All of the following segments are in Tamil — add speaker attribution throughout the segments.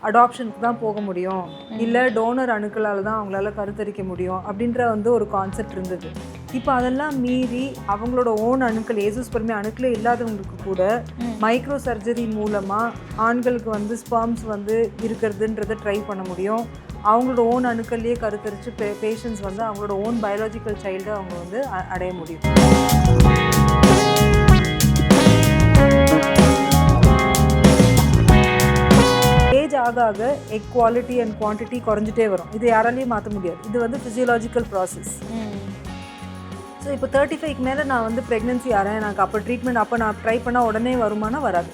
Speaker 1: அடாப்ஷனுக்கு தான் போக முடியும், இல்லை டோனர் அணுக்களால் தான் அவங்களால கருத்தரிக்க முடியும் அப்படின்ற வந்து ஒரு கான்செப்ட் இருந்தது. இப்போ அதெல்லாம் மீறி அவங்களோட ஓன் அணுக்கள் ஏசோஸ்பெர்மியா அணுக்களே இல்லாதவங்களுக்கு கூட மைக்ரோ சர்ஜரி மூலமாக ஆண்களுக்கு வந்து ஸ்பெர்ம்ஸ் வந்து இருக்கிறதுன்றதை ட்ரை பண்ண முடியும். அவங்களோட ஓன் அணுக்கள்லேயே கருத்தரித்து பேஷண்ட்ஸ் வந்து அவங்களோட ஓன் பயாலஜிக்கல் சைல்டை அவங்க வந்து அடைய முடியும். ஏஜ் ஆக ஆக எக் குவாலிட்டி அண்ட் குவான்டிட்டி குறைஞ்சிட்டே வரும். இது யாராலையும் மாற்ற முடியாது. இது வந்து ஃபிசியோலாஜிக்கல் ப்ராசஸ். ஸோ இப்போ 35க்கு மேலே நான் வந்து ப்ரெக்னென்சி ஆகிறேன், எனக்கு அப்போ ட்ரீட்மெண்ட் அப்போ நான் ட்ரை பண்ணால் உடனே வருமானா வராது.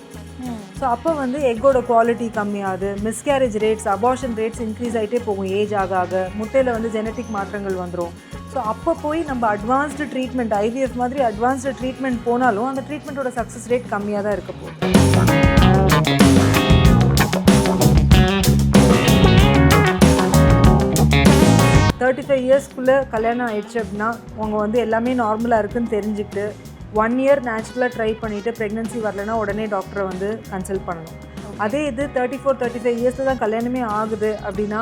Speaker 1: ஸோ அப்போ வந்து எக்கோட குவாலிட்டி கம்மியாகுது, miscarriage rates, abortion rates increase ஆகிட்டே போகும். ஏஜ் ஆக ஆக முட்டையில் வந்து ஜெனட்டிக் மாற்றங்கள் வந்துடும். ஸோ அப்போ போய் நம்ம அட்வான்ஸ்டு ட்ரீட்மெண்ட் ஐவிஎஃப் மாதிரி அட்வான்ஸ்டு ட்ரீட்மெண்ட் போனாலும் அந்த ட்ரீட்மெண்ட்டோட சக்ஸஸ் ரேட் கம்மியாக தான் இருக்க போகுது. 35 இயர்ஸ்க்குள்ளே கல்யாணம் ஆயிடுச்சு அப்படின்னா அவங்க வந்து எல்லாமே நார்மலாக இருக்குதுன்னு தெரிஞ்சுக்கிட்டு 1 இயர் நேச்சுரலாக ட்ரை பண்ணிவிட்டு ப்ரெக்னென்சி வரலைன்னா உடனே டாக்டரை வந்து கன்சல்ட் பண்ணணும். அதே இது 34-35 இயர்ஸில் தான் கல்யாணமே ஆகுது அப்படின்னா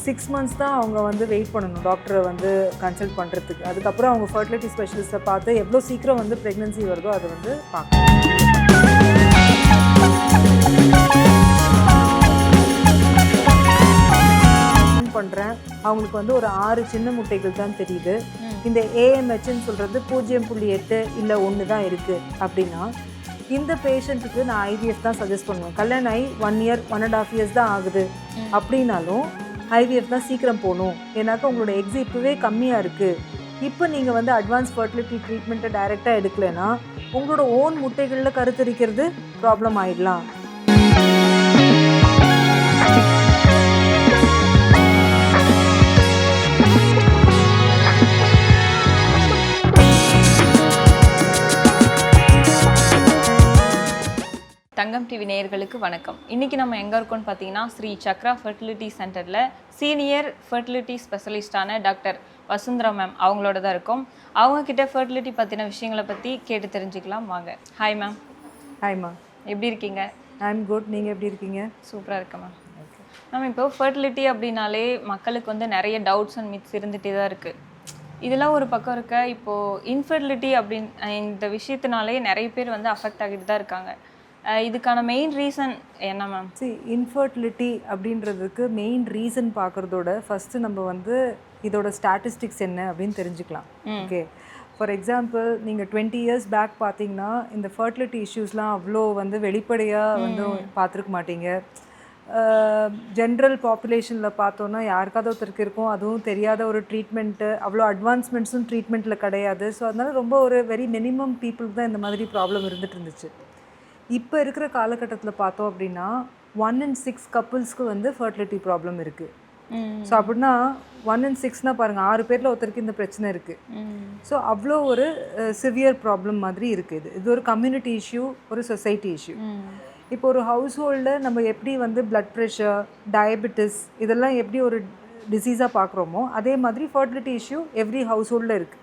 Speaker 1: 6 months தான் அவங்க வந்து வெயிட் பண்ணணும் டாக்டரை வந்து கன்சல்ட் பண்ணுறதுக்கு. அதுக்கப்புறம் அவங்க ஃபர்டிலிட்டி ஸ்பெஷலிஸ்ட்டை பார்த்து எவ்வளோ சீக்கிரம் வந்து ப்ரெக்னென்சி வருதோ அதை வந்து பார்க்கணும். பண்ணுறேன் அவங்களுக்கு வந்து ஒரு 6 சின்ன முட்டைகள் தான் தெரியுது. இந்த ஏஎம்ஹெச்ன்னு சொல்கிறது 0.8 இல்லை 1 தான் இருக்குது அப்படின்னா இந்த பேஷண்ட்டுக்கு நான் ஐவிஎஃப் தான் சஜஸ்ட் பண்ணுவேன். கல்யாணம் ஆகி 1 இயர் 1.5 இயர்ஸ் தான் ஆகுது அப்படின்னாலும் ஐவிஎஃப் தான் சீக்கிரம் போகணும். ஏன்னாக்கா உங்களோட எக்ஸ் இப்போவே கம்மியாக இருக்குது. இப்போ நீங்கள் வந்து அட்வான்ஸ் ஃபர்டிலிட்டி ட்ரீட்மெண்ட்டை டைரெக்டாக எடுக்கலைன்னா உங்களோட ஓன் முட்டைகளில் கருத்தரிக்கிறது ப்ராப்ளம் ஆகிடலாம்.
Speaker 2: தங்கம் டிவி நேயர்களுக்கு வணக்கம். இன்றைக்கி நம்ம எங்கே இருக்கோம்னு பார்த்தீங்கன்னா ஸ்ரீ சக்ரா ஃபர்டிலிட்டி சென்டரில் சீனியர் ஃபர்டிலிட்டி ஸ்பெஷலிஸ்டான டாக்டர் வசுந்தரா மேம் அவங்களோட தான் இருக்கோம். அவங்கக்கிட்ட ஃபர்டிலிட்டி பற்றின விஷயங்களை பற்றி கேட்டு தெரிஞ்சுக்கலாம் வாங்க. Hi ma'am.
Speaker 1: ஹாய் மேம்,
Speaker 2: எப்படி இருக்கீங்க?
Speaker 1: I am good. நீங்கள் எப்படி இருக்கீங்க?
Speaker 2: சூப்பராக இருக்கேன் மேம். மேம் இப்போ ஃபர்டிலிட்டி அப்படின்னாலே மக்களுக்கு வந்து நிறைய டவுட்ஸ் அண்ட் மித்ஸ் இருந்துகிட்டே தான் இருக்குது. இதெல்லாம் ஒரு பக்கம் இருக்க, இப்போது இன்ஃபர்டிலிட்டி அப்படின்னு இந்த விஷயத்தினாலே நிறைய பேர் வந்து அஃபெக்ட் ஆகிட்டு தான் இருக்காங்க. இதுக்கான மெயின் ரீசன் என்ன மேம்?
Speaker 1: இன்ஃபர்டிலிட்டி அப்படின்றதுக்கு மெயின் ரீசன் பார்க்குறதோட ஃபஸ்ட்டு நம்ம வந்து இதோட ஸ்டாட்டிஸ்டிக்ஸ் என்ன அப்படின்னு தெரிஞ்சுக்கலாம். ஓகே, ஃபார் எக்ஸாம்பிள் நீங்கள் 20 years பேக் பார்த்தீங்கன்னா இந்த ஃபர்டிலிட்டி இஷ்யூஸ்லாம் அவ்வளோ வந்து வெளிப்படையாக வந்து பார்த்துருக்க மாட்டீங்க. ஜென்ரல் பாப்புலேஷனில் பார்த்தோன்னா யாருக்காவது ஒருத்தருக்கு இருக்கும், அதுவும் தெரியாத ஒரு ட்ரீட்மெண்ட்டு, அவ்வளோ அட்வான்ஸ்மெண்ட்ஸும் ட்ரீட்மெண்ட்டில் கிடையாது. ஸோ அதனால் ரொம்ப ஒரு வெரி மினிமம் பீப்புளுக்கு தான் இந்த மாதிரி ப்ராப்ளம் இருந்துகிட்டு இருந்துச்சு. இப்போ இருக்கிற காலகட்டத்தில் பார்த்தோம் அப்படின்னா 1 in 6 couples வந்து ஃபர்டிலிட்டி ப்ராப்ளம் இருக்குது. ஸோ அப்படின்னா 1 in 6னா பாருங்கள், 6 பேரில் ஒருத்தருக்கு இந்த பிரச்சனை இருக்குது. ஸோ அவ்வளோ ஒரு சிவியர் ப்ராப்ளம் மாதிரி இருக்குது. இது ஒரு கம்யூனிட்டி இஷ்யூ, ஒரு சொசைட்டி இஷ்யூ. இப்போ ஒரு ஹவுஸ் ஹோல்டில் நம்ம எப்படி வந்து பிளட் ப்ரெஷர், டயபெட்டிஸ் இதெல்லாம் எப்படி ஒரு டிசீஸாக பார்க்குறோமோ அதே மாதிரி ஃபர்டிலிட்டி இஷ்யூ எவ்ரி ஹவுஸ் ஹோல்டில் இருக்குது.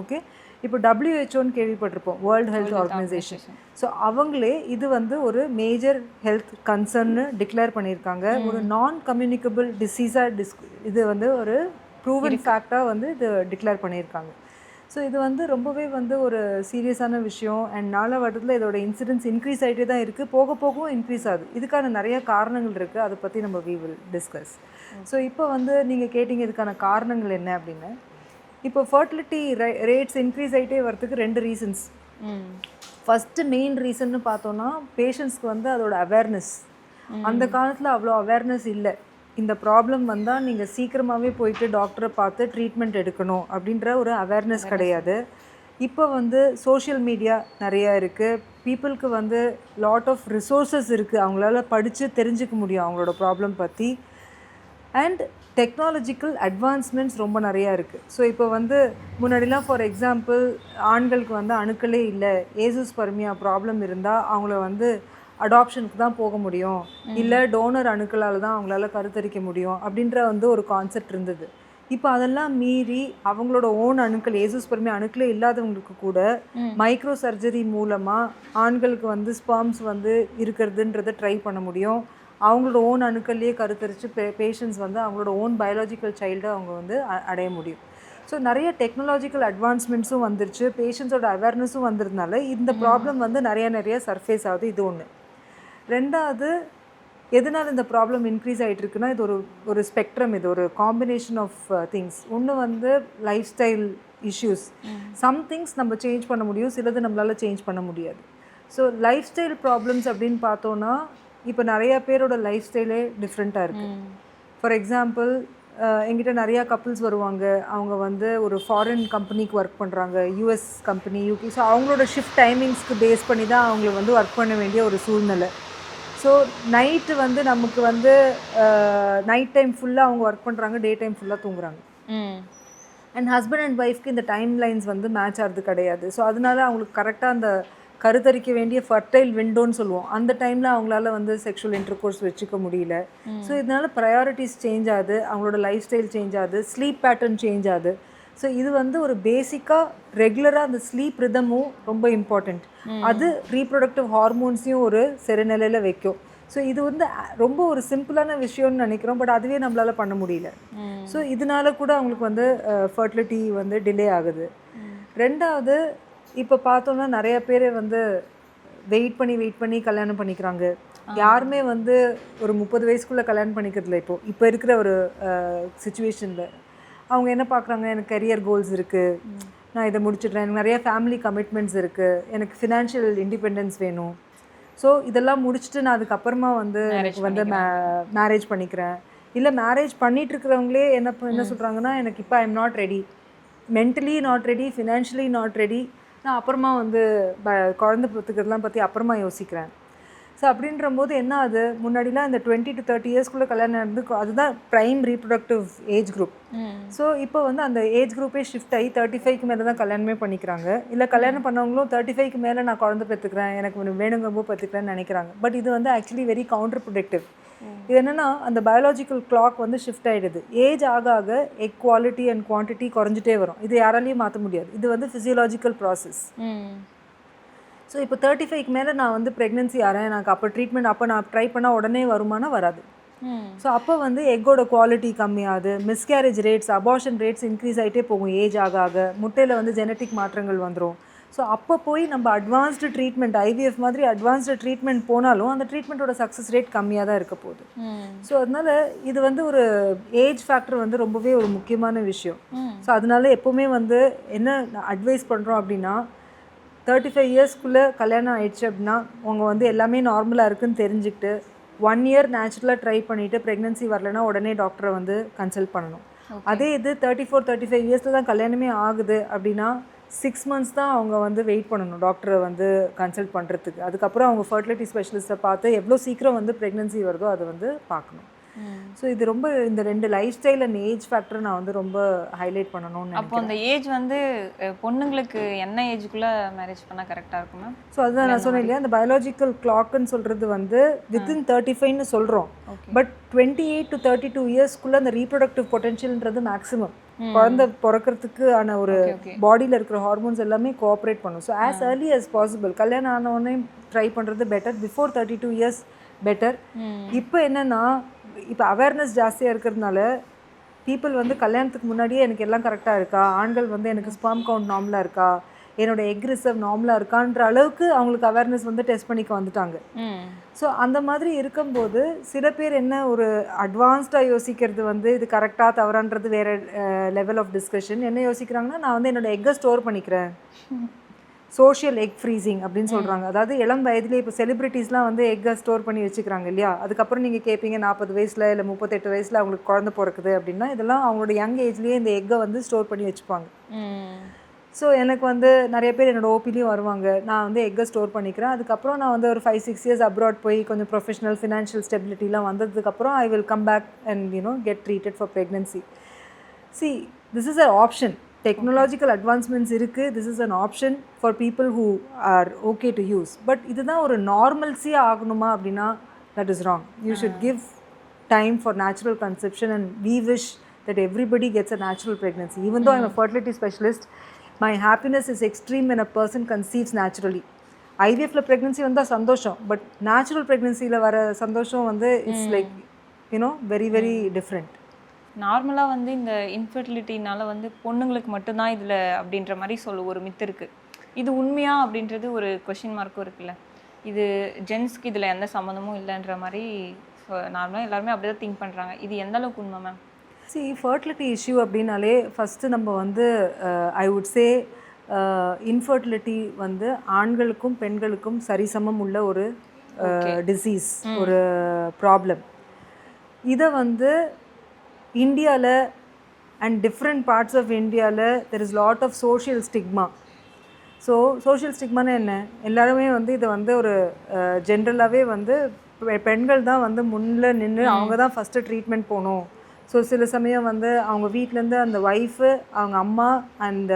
Speaker 1: ஓகே, இப்போ WHO கேள்விப்பட்டிருப்போம், வேர்ல்டு ஹெல்த் ஆர்கனைசேஷன். ஸோ அவங்களே இது வந்து ஒரு மேஜர் ஹெல்த் கன்சர்ன்னு டிக்ளேர் பண்ணியிருக்காங்க. ஒரு நான் கம்யூனிகபிள் டிசீஸாக இது வந்து ஒரு ப்ரூவன் ஃபேக்டாக வந்து இது டிக்ளேர் பண்ணியிருக்காங்க. ஸோ இது வந்து ரொம்பவே வந்து ஒரு சீரியஸான விஷயம். அண்ட் நாளவட்டத்தில் இதோட இன்சிடென்ட்ஸ் இன்க்ரீஸ் ஆகிட்டே தான் இருக்குது, போக போகவும் இன்க்ரீஸ் ஆகுது. இதுக்கான நிறைய காரணங்கள் இருக்குது, அதை பற்றி நம்ம வி வில் டிஸ்கஸ். ஸோ இப்போ வந்து நீங்கள் கேட்டிங்க இதுக்கான காரணங்கள் என்ன அப்படின்னு. இப்போ ஃபர்டிலிட்டி ரேட்ஸ் இன்க்ரீஸ் ஆகிட்டே வரதுக்கு 2 ரீசன்ஸ். ஃபஸ்ட்டு மெயின் ரீசன்னு பார்த்தோன்னா பேஷண்ட்ஸ்க்கு வந்து அதோட அவேர்னஸ். அந்த காலத்தில் அவ்வளோ அவேர்னஸ் இல்லை. இந்த ப்ராப்ளம் வந்தால் நீங்கள் சீக்கிரமாகவே போயிட்டு டாக்டரை பார்த்து ட்ரீட்மெண்ட் எடுக்கணும் அப்படின்ற ஒரு அவேர்னஸ் கிடையாது. இப்போ வந்து சோஷியல் மீடியா நிறையா இருக்குது, பீப்புளுக்கு வந்து லாட் ஆஃப் ரிசோர்ஸஸ் இருக்குது, அவங்களால படித்து தெரிஞ்சுக்க முடியும் அவங்களோட ப்ராப்ளம் பற்றி. அண்ட் டெக்னாலஜிக்கல் அட்வான்ஸ்மெண்ட்ஸ் ரொம்ப நிறையா இருக்குது. ஸோ இப்போ வந்து முன்னாடிலாம் ஃபார் எக்ஸாம்பிள் ஆண்களுக்கு வந்து அணுக்களே இல்லை, ஏசோஸ்பெர்மியா ப்ராப்ளம் இருந்தால் அவங்கள வந்து அடாப்ஷனுக்கு தான் போக முடியும், இல்லை டோனர் அணுக்களால் தான் அவங்களால கருத்தரிக்க முடியும் அப்படின்ற வந்து ஒரு கான்செப்ட் இருந்தது. இப்போ அதெல்லாம் மீறி அவங்களோட ஓன் அணுக்கள் ஏசோஸ்பெர்மியா அணுக்களே இல்லாதவங்களுக்கு கூட மைக்ரோ சர்ஜரி மூலமாக ஆண்களுக்கு வந்து ஸ்பெர்ம்ஸ் வந்து இருக்கிறதுன்றதை ட்ரை பண்ண முடியும். அவங்களோட ஓன் அணுக்கள்லேயே கருத்தரித்து பேஷண்ட்ஸ் வந்து அவங்களோட ஓன் பயாலஜிக்கல் சைல்டை அவங்க வந்து அடைய முடியும். ஸோ நிறைய டெக்னாலஜிக்கல் அட்வான்ஸ்மெண்ட்ஸும் வந்துருச்சு, பேஷண்ட்ஸோட அவேர்னஸும் வந்ததுனால இந்த ப்ராப்ளம் வந்து நிறைய சர்ஃபேஸ் ஆகுது. இது ஒன்று. ரெண்டாவது, எதனால் இந்த ப்ராப்ளம் இன்க்ரீஸ் ஆகிட்டு இருக்குன்னா, இது ஒரு ஸ்பெக்ட்ரம், இது ஒரு காம்பினேஷன் ஆஃப் திங்ஸ். ஒன்று வந்து lifestyle issues. Some things நம்ம சேஞ்ச் பண்ண முடியும், சிலது நம்மளால் சேஞ்ச் பண்ண முடியாது. ஸோ லைஃப் ஸ்டைல் ப்ராப்ளம்ஸ் அப்படின்னு பார்த்தோன்னா, இப்போ நிறையா பேரோட லைஃப் ஸ்டைலே டிஃப்ரெண்ட்டாக இருக்குது. ஃபார் எக்ஸாம்பிள், எங்கிட்ட நிறையா கப்புள்ஸ் வருவாங்க, அவங்க வந்து ஒரு ஃபாரின் கம்பெனிக்கு ஒர்க் பண்ணுறாங்க, யூஎஸ் கம்பெனி, யூகே. ஸோ அவங்களோட ஷிஃப்ட் டைமிங்ஸ்க்கு பேஸ் பண்ணி தான் அவங்கள வந்து ஒர்க் பண்ண வேண்டிய ஒரு சூழ்நிலை. ஸோ நைட்டு வந்து நமக்கு வந்து நைட் டைம் ஃபுல்லாக அவங்க ஒர்க் பண்ணுறாங்க, டே டைம் ஃபுல்லாக தூங்குறாங்க. அண்ட் ஹஸ்பண்ட் அண்ட் ஒய்ஃப்க்கு இந்த டைம் லைன்ஸ் வந்து மேட்ச் ஆகிறது கிடையாது. ஸோ அதனால அவங்களுக்கு கரெக்டாக அந்த கருத்தரிக்க வேண்டிய ஃபர்டைல் விண்டோன்னு சொல்லுவோம், அந்த டைமில் அவங்களால வந்து செக்ஷுவல் இன்டர்கோர்ஸ் வச்சுக்க முடியல. ஸோ இதனால ப்ரையாரிட்டிஸ் சேஞ்ச் ஆகுது, அவங்களோட லைஃப் ஸ்டைல் சேஞ்ச் ஆகுது, ஸ்லீப் பேட்டர்ன் சேஞ்ச் ஆகுது. ஸோ இது வந்து ஒரு பேசிக்காக ரெகுலராக அந்த ஸ்லீப் ரிதமும் ரொம்ப இம்பார்ட்டண்ட். அது ரீப்ரொடக்டிவ் ஹார்மோன்ஸையும் ஒரு சிறுநிலையில் வைக்கும். ஸோ இது வந்து ரொம்ப ஒரு சிம்பிளான விஷயம்னு நினைக்கிறோம், பட் அதுவே நம்மளால் பண்ண முடியல. ஸோ இதனால கூட அவங்களுக்கு வந்து ஃபர்டிலிட்டி வந்து டிலே ஆகுது. ரெண்டாவது, இப்போ பார்த்தோன்னா நிறைய பேர் வந்து வெயிட் பண்ணி கல்யாணம் பண்ணிக்கிறாங்க. யாருமே வந்து ஒரு 30 வயசுக்குள்ளே கல்யாணம் பண்ணிக்கிறதுல இப்போ இருக்கிற ஒரு சுச்சுவேஷனில் அவங்க என்ன பார்க்குறாங்க, எனக்கு கரியர் கோல்ஸ் இருக்குது, நான் இதை முடிச்சிடுறேன், எனக்கு நிறைய ஃபேமிலி கமிட்மெண்ட்ஸ் இருக்குது, எனக்கு ஃபினான்ஷியல் இண்டிபெண்டன்ஸ் வேணும். ஸோ இதெல்லாம் முடிச்சுட்டு நான் அதுக்கப்புறமா வந்து எனக்கு வந்து மேரேஜ் பண்ணிக்கிறேன். இல்லை மேரேஜ் பண்ணிகிட்ருக்கிறவங்களே என்ன சொல்கிறாங்கன்னா, எனக்கு இப்போ I am not ready, mentally not ready, financially not ready, நான் அப்புறமா வந்து குழந்தை பெற்றுக்கிறதுலாம் பற்றி அப்புறமா யோசிக்கிறேன். ஸோ அப்படின்ற போது என்ன ஆகுது, முன்னாடிலாம் இந்த 20 to 30 இயர்ஸ்க்குள்ளே கல்யாணம் நடந்து அதுதான் prime reproductive age group. So இப்போ வந்து அந்த ஏஜ் குரூப்பே ஷிஃப்ட் ஆகி 35க்கு மேலே தான் கல்யாணமே பண்ணிக்கிறாங்க. இல்லை கல்யாணம் பண்ணவங்களும் 35க்கு மேலே நான் குழந்தை பெற்றுக்கிறேன், எனக்கு வேணுங்கப்போ பெற்றுக்கிறேன்னு நினைக்கிறாங்க. பட் இது வந்து ஆக்சுவலி வெரி கவுண்டர் ப்ரொடக்டிவ். இது என்னென்னா, அந்த பயாலஜிக்கல் கிளாக் வந்து ஷிஃப்ட் ஆகிடுது. ஏஜ் ஆக எக் குவாலிட்டி அண்ட் குவான்டிட்டி குறைஞ்சிட்டே வரும். இது யாராலையும் மாற்ற முடியாது, இது வந்து ஃபிசியலாஜிக்கல் ப்ராசஸ். ஸோ இப்போ 35க்கு மேலே நான் வந்து ப்ரெக்னென்சி ஆகிறேன், எனக்கு அப்போ ட்ரீட்மெண்ட் அப்போ நான் ட்ரை பண்ணால் உடனே வருமானா வராது. ஸோ அப்போ வந்து எக்கோட குவாலிட்டி கம்மியாகுது, miscarriage rates, abortion rates increase ஆகிட்டே போகும். ஏஜ் ஆக முட்டையில் வந்து ஜெனட்டிக் மாற்றங்கள் வந்துடும். ஸோ அப்போ போய் நம்ம அட்வான்ஸ்டு ட்ரீட்மெண்ட், ஐவிஎஃப் மாதிரி அட்வான்ஸ்டு ட்ரீட்மெண்ட் போனாலும் அந்த ட்ரீட்மெண்ட்டோட சக்ஸஸ் ரேட் கம்மியாக தான் இருக்க போகுது. ஸோ அதனால் இது வந்து ஒரு ஏஜ் ஃபேக்டர் வந்து ரொம்பவே ஒரு முக்கியமான விஷயம். ஸோ அதனால எப்போவுமே வந்து என்ன அட்வைஸ் பண்ணுறோம் அப்படின்னா, 35 இயர்ஸ்க்குள்ளே கல்யாணம் ஆயிடுச்சு அப்படின்னா அவங்க வந்து எல்லாமே நார்மலாக இருக்குதுன்னு தெரிஞ்சுக்கிட்டு 1 இயர் நேச்சுரலாக ட்ரை பண்ணிவிட்டு ப்ரெக்னென்சி வரலைன்னா உடனே டாக்டரை வந்து கன்சல்ட் பண்ணணும். அதே இது 34-35 இயர்ஸில் தான் கல்யாணமே ஆகுது அப்படின்னா 6 months தான் அவங்க வந்து வெயிட் பண்ணணும் டாக்டரை வந்து கன்சல்ட் பண்ணுறதுக்கு. அதுக்கப்புறம் அவங்க ஃபர்டிலிட்டி ஸ்பெஷலிஸ்ட்டை பார்த்து எவ்வளோ சீக்கிரம் வந்து ப்ரெக்னென்சி வருதோ அதை வந்து பார்க்கணும். ஸோ இது ரொம்ப இந்த 2 life style and age factor நான் வந்து ரொம்ப ஹைலைட் பண்ணணும்னு.
Speaker 2: அப்போ அந்த ஏஜ் வந்து பொண்ணுங்களுக்கு என்ன ஏஜுக்குள்ளே மேரேஜ் பண்ணால் கரெக்டாக இருக்கும் மேம்?
Speaker 1: ஸோ அதுதான் நான் சொன்னேன் இல்லையா, அந்த பயாலஜிக்கல் கிளாக்குன்னு சொல்கிறது வந்து வித்தின் 35ன்னு சொல்கிறோம். பட் 28 to 32 இயர்ஸ்க்குள்ளே அந்த ரீப்ரொடக்டிவ் பொட்டென்ஷியல்ன்றது மேக்ஸிமம் குழந்தை பிறக்கிறதுக்கான ஒரு பாடியில் இருக்கிற ஹார்மோன்ஸ் எல்லாமே கோஆப்ரேட் பண்ணும். So as early as possible கல்யாணம் ஆனவொடனே ட்ரை பண்ணுறது பெட்டர், பிஃபோர் 32 இயர்ஸ் பெட்டர். இப்போ என்னென்னா, இப்போ அவேர்னஸ் ஜாஸ்தியாக இருக்கிறதுனால பீப்புள் வந்து கல்யாணத்துக்கு முன்னாடியே எனக்கு எல்லாம் கரெக்டாக இருக்கா, ஆண்கள் வந்து எனக்கு ஸ்பெர்ம் கவுண்ட் நார்மலாக இருக்கா, என்னோட எக் ரிசர்வ் நார்மலாக இருக்கான்ற அளவுக்கு அவங்களுக்கு அவேர்னஸ் வந்து டெஸ்ட் பண்ணிக்க வந்துட்டாங்க. ஸோ அந்த மாதிரி இருக்கும்போது சில பேர் என்ன ஒரு அட்வான்ஸ்டாக யோசிக்கிறது வந்து இது கரெக்டாக தவறான்றது வேறு லெவல் ஆஃப் டிஸ்கஷன். என்ன யோசிக்கிறாங்கன்னா, நான் வந்து என்னோடய எக்கை ஸ்டோர் பண்ணிக்கிறேன், சோஷியல் எக் ஃப்ரீசிங் அப்படின்னு சொல்கிறாங்க. அதாவது இளம் வயதுலேயே இப்போ செலிப்ரிட்டிஸ்லாம் வந்து எக்கை ஸ்டோர் பண்ணி வச்சுக்கிறாங்க இல்லையா. அதுக்கப்புறம் நீங்கள் கேட்பீங்க 40 வயசில் இல்லை 38 வயசில் அவங்களுக்கு குழந்தை பிறக்குது அப்படின்னா, இதெல்லாம் அவங்களோட யங் ஏஜ்லேயே இந்த எக்கை வந்து ஸ்டோர் பண்ணி வச்சுப்பாங்க. ஸோ எனக்கு வந்து நிறைய பேர் என்னோடய ஓபிலையும் வருவாங்க, நான் வந்து எக்கை ஸ்டோர் பண்ணிக்கிறேன், அதுக்கப்புறம் நான் வந்து ஒரு 5-6 இயர்ஸ் அப்ராட் போய் கொஞ்சம் ப்ரொஃபஷனல் ஃபினான்ஷியல் ஸ்டெபிலிட்டிலாம் வந்ததுக்கப்புறம் I will come back and get treated for pregnancy. See, this is an option. Technological advancements இருக்குது, this is an option for people who are okay to use. But இதுதான் ஒரு நார்மல்ஸியாக ஆகணுமா அப்படின்னா that is wrong. You should give time for natural conception and we wish that everybody gets a natural pregnancy. Even though I'm a fertility specialist, my happiness is extreme when a person conceives naturally. ஐவிஎஃப்ல ப்ரெக்னென்சி வந்தால் சந்தோஷம், பட் நேச்சுரல் ப்ரெக்னென்சியில் வர சந்தோஷம் வந்து it's like very very different.
Speaker 2: நார்மலாக வந்து இந்த இன்ஃபர்டிலிட்டினால வந்து பொண்ணுங்களுக்கு மட்டும்தான் இதில் அப்படின்ற மாதிரி ஒரு மித்து இருக்குது. இது உண்மையா அப்படின்றது ஒரு கொஷின் மார்க்கும் இருக்குல்ல. இது ஜென்ஸ்க்கு இதில் எந்த சம்மந்தமும் இல்லைன்ற மாதிரி நார்மலாக எல்லாருமே அப்படி தான் திங்க் பண்ணுறாங்க. இது எந்த அளவுக்கு உண்மை மேம்?
Speaker 1: ஃபர்டிலிட்டி இஷ்யூ அப்படின்னாலே ஃபஸ்ட்டு நம்ம வந்து ஐ வுட் சே இன்ஃபர்டிலிட்டி வந்து ஆண்களுக்கும் பெண்களுக்கும் சரிசமம் உள்ள ஒரு டிசீஸ், ஒரு ப்ராப்ளம். இதை வந்து இந்தியாவில் அண்ட் டிஃப்ரெண்ட் பார்ட்ஸ் ஆஃப் இந்தியாவில் there is lot of social stigma. So social ஸ்டிக்மானா என்ன? எல்லாருமே வந்து இதை வந்து ஒரு ஜென்ரலாகவே வந்து பெண்கள் தான் வந்து முன்னில் நின்று அவங்க தான் ஃபஸ்ட்டு ட்ரீட்மெண்ட் போகணும். ஸோ சில சமயம் வந்து அவங்க வீட்டிலேருந்து அந்த ஒய்ஃபு, அவங்க அம்மா அண்ட்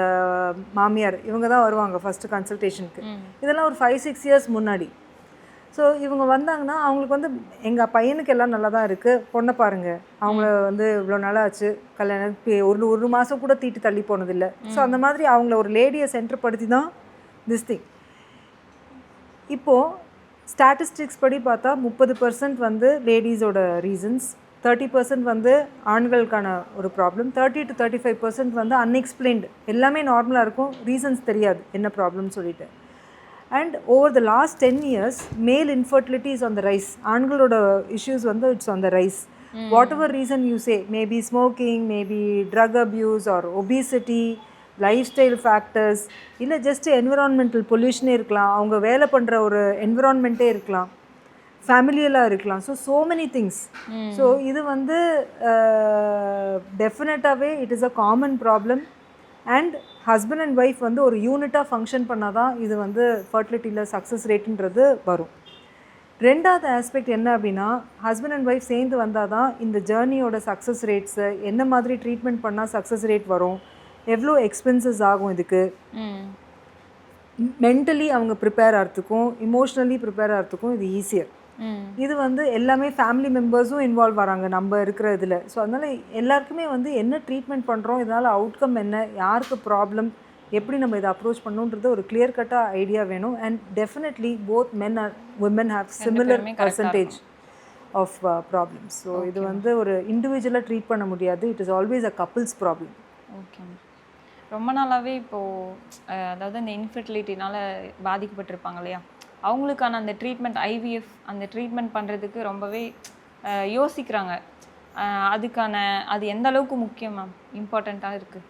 Speaker 1: மாமியார் இவங்க தான் வருவாங்க ஃபஸ்ட்டு கன்சல்டேஷனுக்கு. இதெல்லாம் ஒரு 5-6 இயர்ஸ் முன்னாடி. ஸோ இவங்க வந்தாங்கன்னா அவங்களுக்கு வந்து எங்கள் பையனுக்கு எல்லாம் நல்லா தான் இருக்குது, பொண்ணை பாருங்கள், அவங்கள வந்து இவ்வளோ நாளாச்சு கல்யாணம், ஒரு மாதம் கூட தீட்டு தள்ளி போனதில்லை. ஸோ அந்த மாதிரி அவங்கள ஒரு லேடியை சென்டர்படுத்தி தான் திஸ் திங். இப்போது ஸ்டாட்டிஸ்டிக்ஸ் படி பார்த்தா 30% வந்து லேடிஸோட ரீசன்ஸ், 30% வந்து ஆண்களுக்கான ஒரு ப்ராப்ளம், 30 to 35% வந்து அன்எக்ஸ்பிளைன்டு. எல்லாமே நார்மலாக இருக்கும், ரீசன்ஸ் தெரியாது என்ன ப்ராப்ளம்னு சொல்லிட்டு. And over the last 10 years மேல் infertility is on the rise. ஆண்களோட இஷ்யூஸ் வந்து it's on the rise. Whatever reason you say, maybe smoking, maybe drug abuse or obesity, lifestyle factors, இல்லை ஜஸ்ட் என்விரான்மெண்டல் பொல்யூஷனே இருக்கலாம், அவங்க வேலை பண்ணுற ஒரு என்விரான்மெண்ட்டே இருக்கலாம், ஃபேமிலியலாக இருக்கலாம். So many things. ஸோ இது வந்து டெஃபினட்டாகவே it is a common problem. And husband and wife வந்து ஒரு யூனிட்டாக ஃபங்க்ஷன் பண்ணால் தான் இது வந்து ஃபர்டிலிட்டியில் சக்ஸஸ் ரேட்டுன்றது வரும். ரெண்டாவது ஆஸ்பெக்ட் என்ன அப்படின்னா, ஹஸ்பண்ட் அண்ட் ஒய்ஃப் சேர்ந்து வந்தால் தான் இந்த ஜேர்னியோட சக்ஸஸ் ரேட்ஸு, என்ன மாதிரி ட்ரீட்மெண்ட் பண்ணால் சக்ஸஸ் ரேட் வரும், எவ்வளோ எக்ஸ்பென்சஸ் ஆகும், இதுக்கு மென்டலி அவங்க ப்ரிப்பேர் ஆகிறதுக்கும் இமோஷ்னலி ப்ரிப்பேர் ஆகிறதுக்கும் இது ஈஸியர். இது வந்து எல்லாமே ஃபேமிலி மெம்பர்ஸும் இன்வால்வ் வராங்க நம்ம இருக்கிற இதில். ஸோ அதனால் எல்லாருக்குமே வந்து என்ன ட்ரீட்மெண்ட் பண்ணுறோம், இதனால் அவுட்கம் என்ன, யாருக்கு ப்ராப்ளம், எப்படி நம்ம இதை அப்ரோச் பண்ணணுன்றது ஒரு கிளியர் கட்டாக ஐடியா வேணும். And definitely both men and women have similar percentage of problems. So இது வந்து ஒரு இண்டிவிஜுவலாக ட்ரீட் பண்ண முடியாது, it is always a couples problem.
Speaker 2: Okay. ரொம்ப நாளாகவே இப்போது அதாவது இந்த இன்ஃபர்டிலிட்டினால் பாதிக்கப்பட்டிருப்பாங்க இல்லையா, அவங்களுக்கான அந்த ட்ரீட்மெண்ட் ஐவிஎஃப் அந்த ட்ரீட்மெண்ட் பண்ணுறதுக்கு ரொம்பவே யோசிக்கிறாங்க. அது எந்த அளவுக்கு முக்கியம் மேம், இம்பார்ட்டண்ட்டாக இருக்குது?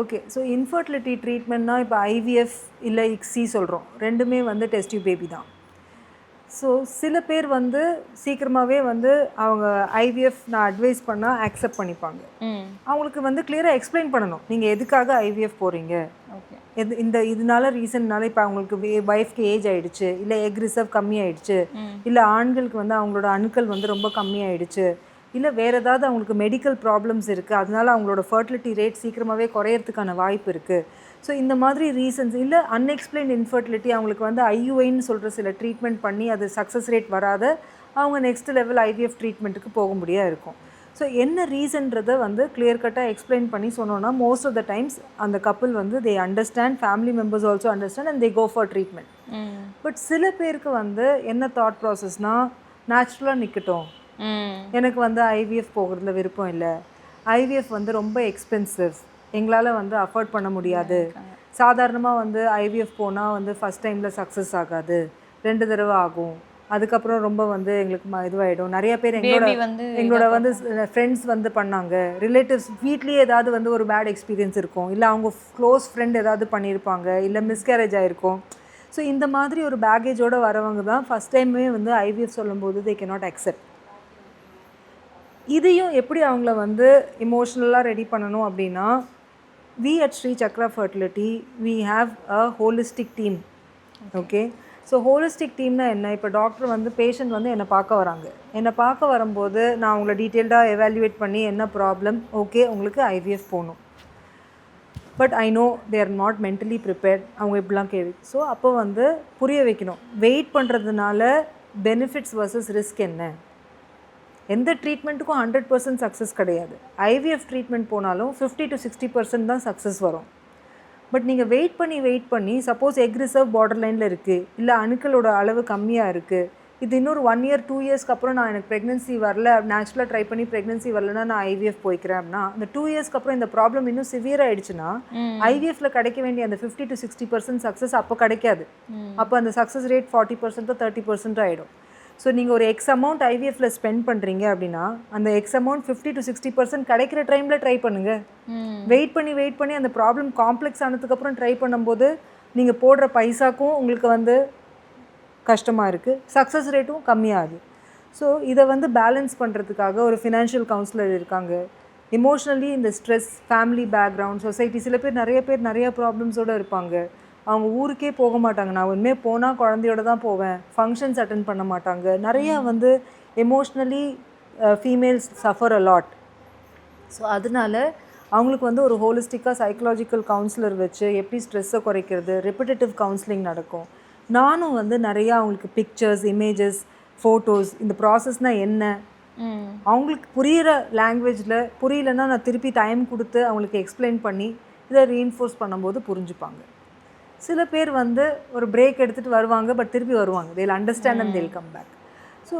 Speaker 1: ஓகே. ஸோ இன்ஃபர்டிலிட்டி ட்ரீட்மெண்ட்னா இப்போ ஐவிஎஃப் இல்லை இக்ஸி சொல்கிறோம், ரெண்டுமே வந்து டெஸ்ட் டியூப் பேபி தான். ஸோ சில பேர் வந்து சீக்கிரமாகவே வந்து அவங்க ஐவிஎஃப் நான் அட்வைஸ் பண்ணால் ஆக்செப்ட் பண்ணிப்பாங்க. அவங்களுக்கு வந்து கிளியராக எக்ஸ்பிளைன் பண்ணணும், நீங்கள் எதுக்காக ஐவிஎஃப் போகிறீங்க, இதனால ரீசன்னால இப்போ அவங்களுக்கு ஒய்ஃப்க்கு ஏஜ் ஆகிடுச்சு, இல்லை எக் ரிசர்வ் கம்மி ஆகிடுச்சு, இல்லை ஆண்களுக்கு வந்து அவங்களோட அணுக்கள் வந்து ரொம்ப கம்மியாயிடுச்சு, இல்லை வேறு ஏதாவது அவங்களுக்கு மெடிக்கல் ப்ராப்ளம்ஸ் இருக்குது, அதனால அவங்களோட ஃபர்டிலிட்டி ரேட் சீக்கிரமாகவே குறையிறதுக்கான வாய்ப்பு இருக்குது. ஸோ இந்த மாதிரி ரீசன்ஸ், இல்லை அன்எக்ஸ்பிளைன்ட் இன்ஃபர்டிலிட்டி, அவங்களுக்கு வந்து ஐயுஐன்னு சொல்கிற சில ட்ரீட்மெண்ட் பண்ணி அது சக்ஸஸ் ரேட் வராத அவங்க நெக்ஸ்ட் லெவல் ஐவிஎஃப் ட்ரீட்மெண்ட்டுக்கு போக முடியாது இருக்கும். ஸோ என்ன ரீசன்றதை வந்து கிளியர் கட்டாக எக்ஸ்பிளைன் பண்ணி சொன்னோன்னா மோஸ்ட் ஆஃப் த டைம்ஸ் அந்த கப்புள் வந்து they understand, family members also understand and they go for treatment. But சில பேருக்கு வந்து என்ன தாட் ப்ராசஸ்னால், நேச்சுரலாக நிற்கட்டும், எனக்கு வந்து ஐவிஎஃப் போகிறதுல விருப்பம் இல்லை, ஐவிஎஃப் வந்து ரொம்ப எக்ஸ்பென்சிவ், எங்களால் வந்து அஃபோர்ட் பண்ண முடியாது, சாதாரணமாக வந்து ஐவிஎஃப் போனால் வந்து ஃபஸ்ட் டைமில் சக்ஸஸ் ஆகாது, 2 தடவை ஆகும், அதுக்கப்புறம் ரொம்ப வந்து எங்களுக்கு இதுவாகிடும். நிறைய பேர் எங்களோட வந்து ஃப்ரெண்ட்ஸ் வந்து பண்ணாங்க, ரிலேட்டிவ்ஸ் வீட்லேயே ஏதாவது வந்து ஒரு பேட் எக்ஸ்பீரியன்ஸ் இருக்கும், இல்லை அவங்க க்ளோஸ் ஃப்ரெண்ட் ஏதாவது பண்ணியிருப்பாங்க, இல்லை மிஸ்கேரேஜ் ஆகிருக்கும். ஸோ இந்த மாதிரி ஒரு பேக்கேஜோடு வரவங்க தான் ஃபஸ்ட் டைமே வந்து ஐவிஎஃப் சொல்லும்போது தே கேனாட் அக்செப்ட். இதையும் எப்படி அவங்கள வந்து இமோஷ்னலாக ரெடி பண்ணணும் அப்படின்னா, we at Sri Chakra Fertility we have a holistic team. Okay. So holistic டீம்னா என்ன, இப்போ டாக்டர் வந்து பேஷண்ட் வந்து என்னை பார்க்க வராங்க, என்னை பார்க்க வரும்போது நான் அவங்கள டீட்டெயில்டாக எவாலுவேட் பண்ணி என்ன ப்ராப்ளம், ஓகே உங்களுக்கு ஐவிஎஃப் போகணும், but I know they are not mentally prepared, அவங்க இப்படிலாம் கேள்வி. ஸோ அப்போ வந்து புரிய வைக்கணும், வெயிட் பண்ணுறதுனால பெனிஃபிட்ஸ் வர்சஸ் ரிஸ்க் என்ன. எந்த ட்ரீட்மெண்ட்டுக்கும் 100% சக்ஸஸ் கிடையாது. ஐவிஎஃப் ட்ரீட்மெண்ட் போனாலும் 50 to 60% தான் சக்ஸஸ் வரும். பட் நீங்கள் வெயிட் பண்ணி சப்போஸ் எக் ரிசர்வ் பார்டர் லைனில் இருக்குது, இல்லை அணுக்களோட அளவு கம்மியாக இருக்குது, இது இன்னொரு 1 இயர் 2 இயர்ஸ்க்கு அப்புறம் நான் எனக்கு ப்ரெக்னென்சி வரல, நேச்சுரலாக ட்ரை பண்ணி ப்ரெக்னென்சி வரலன்னா நான் ஐவிஎஃப் போய்க்கிறேன் அப்படின்னா, அந்த 2 இயர்ஸ்க்கு அப்புறம் இந்த ப்ராப்ளம் இன்னும் சிவியர் ஆயிடுச்சுன்னா ஐவிஎஃப்ல கிடைக்க வேண்டிய அந்த 50 to 60% சக்ஸஸ் அப்போ கிடைக்காது. அப்போ அந்த சக்ஸஸ் ரேட் 40% 30% ஆகிடும். ஸோ நீங்கள் ஒரு எக்ஸ் அமௌண்ட் ஐவிஎஃப்ல ஸ்பெண்ட் பண்ணுறீங்க அப்படின்னா அந்த எக்ஸ் அமௌண்ட் 50 to 60% கிடைக்கிற டைமில் ட்ரை பண்ணுங்கள். வெயிட் பண்ணி அந்த ப்ராப்ளம் காம்ப்ளெக்ஸ் ஆனதுக்கப்புறம் ட்ரை பண்ணும்போது நீங்கள் போடுற பைசாக்கும் உங்களுக்கு வந்து கஷ்டமாக இருக்குது, சக்ஸஸ் ரேட்டும் கம்மியாகுது. ஸோ இதை வந்து பேலன்ஸ் பண்ணுறதுக்காக ஒரு ஃபினான்ஷியல் கவுன்சிலர் இருக்காங்க. எமோஷ்னலி இந்த ஸ்ட்ரெஸ், ஃபேமிலி பேக்ரவுண்ட், சொசைட்டி, சில பேர் நிறைய ப்ராப்ளம்ஸோடு இருப்பாங்க. அவங்க ஊருக்கே போக மாட்டாங்க. நான் உண்மையாக போனால் குழந்தையோட தான் போவேன், ஃபங்க்ஷன்ஸ் அட்டன் பண்ண மாட்டாங்க. நிறையா வந்து emotionally females suffer a lot. So அதனால அவங்களுக்கு வந்து ஒரு ஹோலிஸ்டிக்காக சைக்கலாஜிக்கல் கவுன்சிலர் வச்சு எப்படி ஸ்ட்ரெஸ்ஸை குறைக்கிறது, ரெப்பிட்டேட்டிவ் கவுன்சிலிங் நடக்கும். நானும் வந்து நிறையா அவங்களுக்கு பிக்சர்ஸ், இமேஜஸ், ஃபோட்டோஸ், இந்த ப்ராசஸ்னால் என்ன, அவங்களுக்கு புரிகிற லாங்குவேஜில், புரியலன்னா நான் திருப்பி டைம் கொடுத்து அவங்களுக்கு எக்ஸ்பிளைன் பண்ணி இதை ரீஇன்ஃபோர்ஸ் பண்ணும்போது புரிஞ்சுப்பாங்க. சில பேர் வந்து ஒரு பிரேக் எடுத்துகிட்டு வருவாங்க, பட் திருப்பி வருவாங்க. they'll understand and they'll come back. So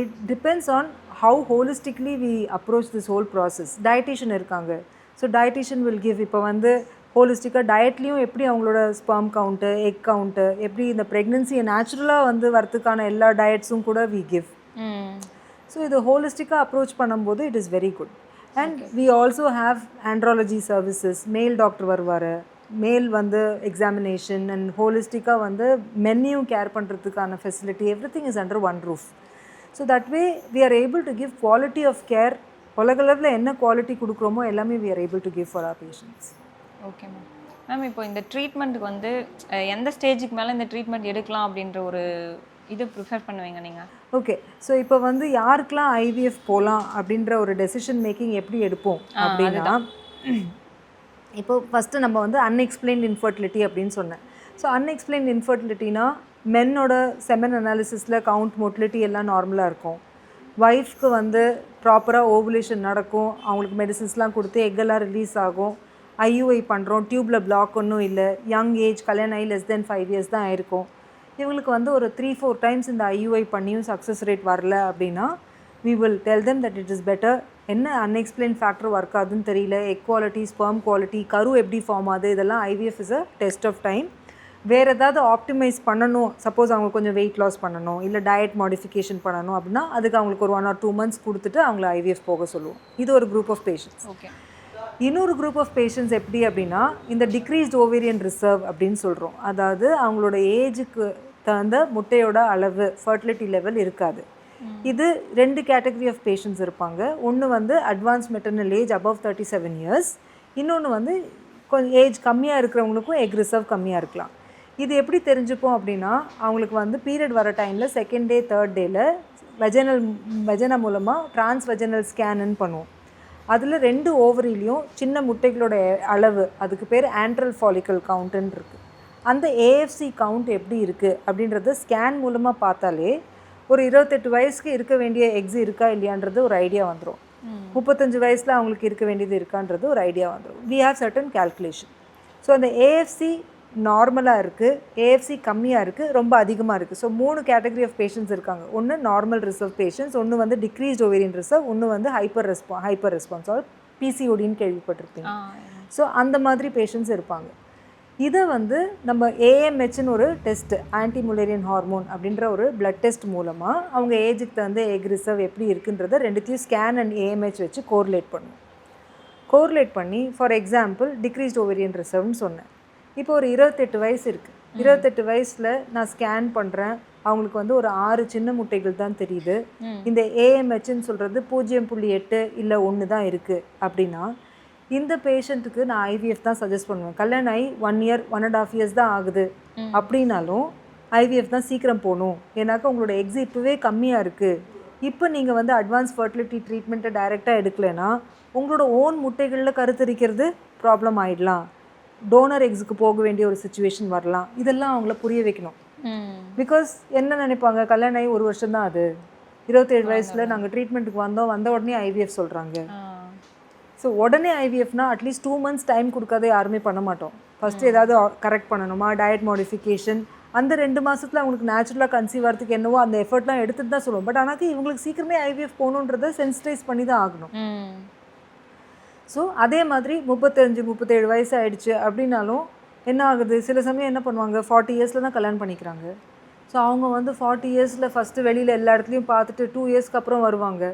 Speaker 1: it depends on how holistically we approach this whole process. Dietitian இருக்காங்க. ஸோ dietitian will give, இப்போ வந்து ஹோலிஸ்டிக்காக டயட்லேயும் எப்படி அவங்களோட ஸ்பெர்ம் கவுண்ட்டு, எக் கவுண்ட்டு, எப்படி இந்த ப்ரெக்னென்சியை நேச்சுரலாக வந்து வரத்துக்கான எல்லா டயட்ஸும் கூட வி கிவ். ஸோ இது ஹோலிஸ்டிக்காக அப்ரோச் பண்ணும்போது it is very good. And we also have andrology services. Male doctor வருவார், மேல் வந்து எக்ஸாமினேஷன் அண்ட் ஹோலிஸ்டிக்காக வந்து மென்னையும் கேர் பண்ணுறதுக்கான facility, everything is under one roof. So that way we are able to give quality of care. உலகளவில் என்ன குவாலிட்டி கொடுக்குறோமோ எல்லாமே we are able to give for our patients.
Speaker 2: Okay ma'am. இப்போ இந்த ட்ரீட்மெண்ட்டுக்கு வந்து எந்த ஸ்டேஜுக்கு மேலே இந்த ட்ரீட்மெண்ட் எடுக்கலாம் அப்படின்ற ஒரு இது ப்ரிஃபர் பண்ணுவீங்க நீங்கள்?
Speaker 1: ஓகே, ஸோ இப்போ வந்து யாருக்கெல்லாம் ஐவிஎஃப் போகலாம் அப்படின்ற ஒரு டெசிஷன் மேக்கிங் எப்படி எடுப்போம் அப்படின்னா, இப்போ ஃபஸ்ட்டு நம்ம வந்து அன்எக்ஸ்பிளைன்ட் இன்ஃபர்டிலிட்டி அப்படின்னு சொன்னேன். ஸோ அன்எக்ஸ்பிளைன்ட் இன்ஃபர்டிலிட்டினா மென்னோட செமன் அனாலிசிஸில் கவுண்ட், மோட்டிலிட்டி எல்லாம் நார்மலாக இருக்கும். ஒய்ஃப்க்கு வந்து ப்ராப்பராக ஓவுலேஷன் நடக்கும், அவங்களுக்கு மெடிசின்ஸ்லாம் கொடுத்து எக்கெல்லாம் ரிலீஸ் ஆகும், ஐயுஐ பண்ணுறோம், டியூப்பில் பிளாக் ஒன்றும் இல்லை, யங் ஏஜ், கல்யாணம் ஆகி less than 5 years தான் ஆயிருக்கும். இவங்களுக்கு வந்து ஒரு 3-4 times இந்த ஐயுஐ பண்ணியும் சக்ஸஸ் ரேட் வரல அப்படின்னா we will tell them that it is better. என்ன அன்எக்ஸ்பிளைன் ஃபேக்டர் ஒர்க் ஆகுதுன்னு தெரியல, எக் குவாலிட்டி, ஸ்பெர்ம் குவாலிட்டி, கரு எப்படி ஃபார்ம் ஆகுது, இதெல்லாம் IVF is a test of time. வேறு ஏதாவது ஆப்டிமைஸ் பண்ணணும், சப்போஸ் அவங்க கொஞ்சம் வெயிட் லாஸ் பண்ணணும், இல்லை டயட் மாடிஃபிகேஷன் பண்ணணும் அப்படின்னா அதுக்கு அவங்களுக்கு ஒரு 1 or 2 months கொடுத்துட்டு அவங்கள ஐவிஎஃப் போக சொல்லுவோம். இது ஒரு குரூப் ஆஃப் பேஷண்ட்ஸ்.
Speaker 2: ஓகே.
Speaker 1: இன்னொரு குரூப் ஆஃப் பேஷண்ட்ஸ் எப்படி அப்படின்னா இந்த டிக்ரீஸ்ட் ஓவேரியன் ரிசர்வ் அப்படின்னு சொல்கிறோம். அதாவது அவங்களோட ஏஜுக்கு தகுந்த முட்டையோட அளவு, ஃபர்டிலிட்டி லெவல் இருக்காது. இது 2 கேட்டகரி ஆஃப் பேஷண்ட்ஸ் இருப்பாங்க. ஒன்று வந்து advance maternal age above 37 years, இன்னொன்று வந்து கொஞ்சம் ஏஜ் கம்மியாக இருக்கிறவங்களுக்கும் எக் ரிசர்வ் கம்மியாக இருக்கலாம். இது எப்படி தெரிஞ்சுப்போம் அப்படின்னா அவங்களுக்கு வந்து பீரியட் வர டைமில் 2nd day 3rd dayல வெஜனா மூலமாக டிரான்ஸ்வெஜனல் ஸ்கேனுன்னு பண்ணுவோம். அதில் 2 ஓவரிலையும் சின்ன முட்டைகளோட அளவு, அதுக்கு பேர் ஆண்ட்ரல் ஃபாலிக்கல் கவுண்ட்டுன்னு இருக்குது. அந்த ஏஎஃப்சி கவுண்ட் எப்படி இருக்குது அப்படின்றத ஸ்கேன் மூலமாக பார்த்தாலே ஒரு 28 வயசுக்கு இருக்க வேண்டிய எக்ஸ் இருக்கா இல்லையான்றது ஒரு ஐடியா வந்துடும். 35 வயசில் அவங்களுக்கு இருக்க வேண்டியது இருக்கான்றது ஒரு ஐடியா வந்துடும். We have certain calculation. So அந்த ஏஎஃப்சி நார்மலாக இருக்குது, ஏஎஃப்சி கம்மியாக இருக்குது, ரொம்ப அதிகமாக இருக்குது. ஸோ 3 கேட்டகரி ஆஃப் பேஷண்ட்ஸ் இருக்காங்க. ஒன்று நார்மல் ரிசர்வ் பேஷண்ட்ஸ், ஒன்று வந்து டிக்ரீஸ்ட் ஓவேரியன் ரிசர்வ், ஒன்று வந்து ஹைப்பர் ரெஸ்பான்ஸ் ஆர் பிசிஓடின்னு கேள்விப்பட்டிருப்பீங்க. ஸோ அந்த மாதிரி பேஷண்ட்ஸ் இருப்பாங்க. இதை வந்து நம்ம ஏஎம்ஹெச்னு ஒரு டெஸ்ட்டு, ஆன்டி முலேரியன் ஹார்மோன் அப்படின்ற ஒரு பிளட் டெஸ்ட் மூலமாக அவங்க ஏஜுக்கு தகுந்த எக் ரிசர்வ் எப்படி இருக்குன்றதை 2த்தையும் ஸ்கேன் அண்ட் ஏஎம்ஹெச் வச்சு கோரிலேட் பண்ணுவோம். கோரிலேட் பண்ணி ஃபார் எக்ஸாம்பிள் டிக்ரீஸ்ட் ஓவேரியன் ரிசர்வ்னு சொன்னேன். இப்போ ஒரு 28 வயசு இருக்குது. 28 வயசில் நான் ஸ்கேன் பண்ணுறேன், அவங்களுக்கு வந்து ஒரு 6 சின்ன முட்டைகள் தான் தெரியுது. இந்த ஏஎம்ஹெச்ன்னு சொல்கிறது 0.8 இல்லை 1 தான் இருக்குது அப்படின்னா இந்த பேஷண்ட்டுக்கு நான் ஐவிஎஃப் தான் சஜஸ்ட் பண்ணுவேன். கல்யாணம் ஆகி 1 year 1.5 years தான் ஆகுது அப்படின்னாலும் ஐவிஎஃப் தான் சீக்கிரம் போகணும். ஏன்னாக்கா உங்களோட எக்ஸ் இப்போவே கம்மியாக இருக்குது. இப்போ நீங்கள் வந்து அட்வான்ஸ் ஃபர்டிலிட்டி ட்ரீட்மெண்ட்டை டைரெக்டாக எடுக்கலைன்னா உங்களோட ஓன் முட்டைகளில் கருத்தரிக்கிறது ப்ராப்ளம் ஆகிடலாம், டோனர் எக்ஸுக்கு போக வேண்டிய ஒரு சுச்சுவேஷன் வரலாம். இதெல்லாம் அவங்கள புரிய வைக்கணும். பிகாஸ் என்ன நினைப்பாங்க, கல்யாணம் ஆகி 1 வருஷம் தான் அது, 27 வயசில் நாங்கள் ட்ரீட்மெண்ட்டுக்கு வந்த உடனே ஐவிஎஃப் சொல்கிறாங்க. ஸோ உடனே ஐவிஎஃப்னா அட்லீஸ்ட் 2 months டைம் கொடுக்காத யாருமே பண்ண மாட்டோம். ஃபஸ்ட்டு ஏதாவது கரெக்ட் பண்ணணுமா, டயட் மாடிஃபிகேஷன், அந்த 2 மாதத்தில் அவங்களுக்கு நேச்சுரலாக கன்சீவ் ஆகிறதுக்கு என்னவோ அந்த எஃபர்ட்லாம் எடுத்துகிட்டு தான் சொல்லுவோம். பட் ஆனால் இவங்களுக்கு சீக்கிரமே ஐவிஎஃப் போகணுன்றதை சென்சிடைஸ் பண்ணி தான் ஆகணும். ஸோ அதே மாதிரி 35-37 வயசு ஆகிடுச்சு அப்படின்னாலும் என்ன ஆகுது, சில சமயம் என்ன பண்ணுவாங்க, 40 இயர்ஸில் தான் கல்யாணம் பண்ணிக்கிறாங்க. ஸோ அவங்க வந்து 40 இயர்ஸில் ஃபஸ்ட்டு வெளியில் எல்லா இடத்துலையும் பார்த்துட்டு 2 இயர்ஸ்க்கு அப்புறம் வருவாங்க.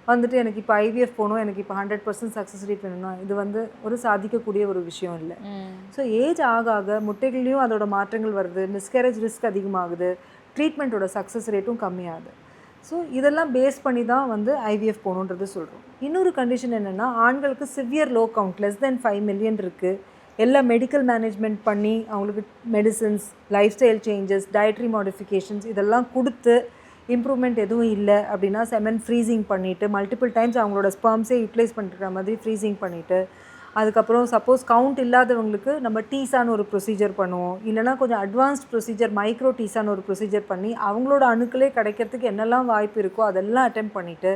Speaker 1: வந்துட்டு எனக்கு இப்போ ஐவிஎஃப் போகணும், எனக்கு இப்போ 100% சக்ஸஸ் ரேட் வேணும்னா இது வந்து ஒரு சாதிக்கக்கூடிய ஒரு விஷயம் இல்லை. ஸோ ஏஜ் ஆக ஆக முட்டைகள்லேயும் அதோட மாற்றங்கள் வருது, மிஸ்கேரேஜ் ரிஸ்க் அதிகமாகுது, ட்ரீட்மெண்ட்டோட சக்ஸஸ் ரேட்டும் கம்மியாகுது. ஸோ இதெல்லாம் பேஸ் பண்ணி தான் வந்து ஐவிஎஃப் போகணுன்றது சொல்கிறோம். இன்னொரு கண்டிஷன் என்னென்னா, ஆண்களுக்கு severe low count less than 5 million இருக்குது. எல்லா மெடிக்கல் மேனேஜ்மெண்ட் பண்ணி அவங்களுக்கு medicines, life style changes, dietary modifications இதெல்லாம் கொடுத்து இம்ப்ரூவ்மெண்ட் எதுவும் இல்லை அப்படின்னா செமன் ஃப்ரீசிங் பண்ணிவிட்டு மல்டிபிள் டைம்ஸ் அவங்களோட ஸ்பெர்ம்ஸே யூட்டிலைஸ் பண்ணுற மாதிரி ஃப்ரீசிங் பண்ணிவிட்டு, அதுக்கப்புறம் சப்போஸ் கவுண்ட் இல்லாதவங்களுக்கு நம்ம டீசான்னு ஒரு ப்ரொசீஜர் பண்ணுவோம். இல்லைனா கொஞ்சம் அட்வான்ஸ்ட் ப்ரொசீஜர் மைக்ரோ டீசான்னு ஒரு ப்ரொசீஜர் பண்ணி அவங்களோட அணுக்களே கிடைக்கிறதுக்கு என்னெல்லாம் வாய்ப்பு இருக்கோ அதெல்லாம் அட்டெம்ப்ட் பண்ணிவிட்டு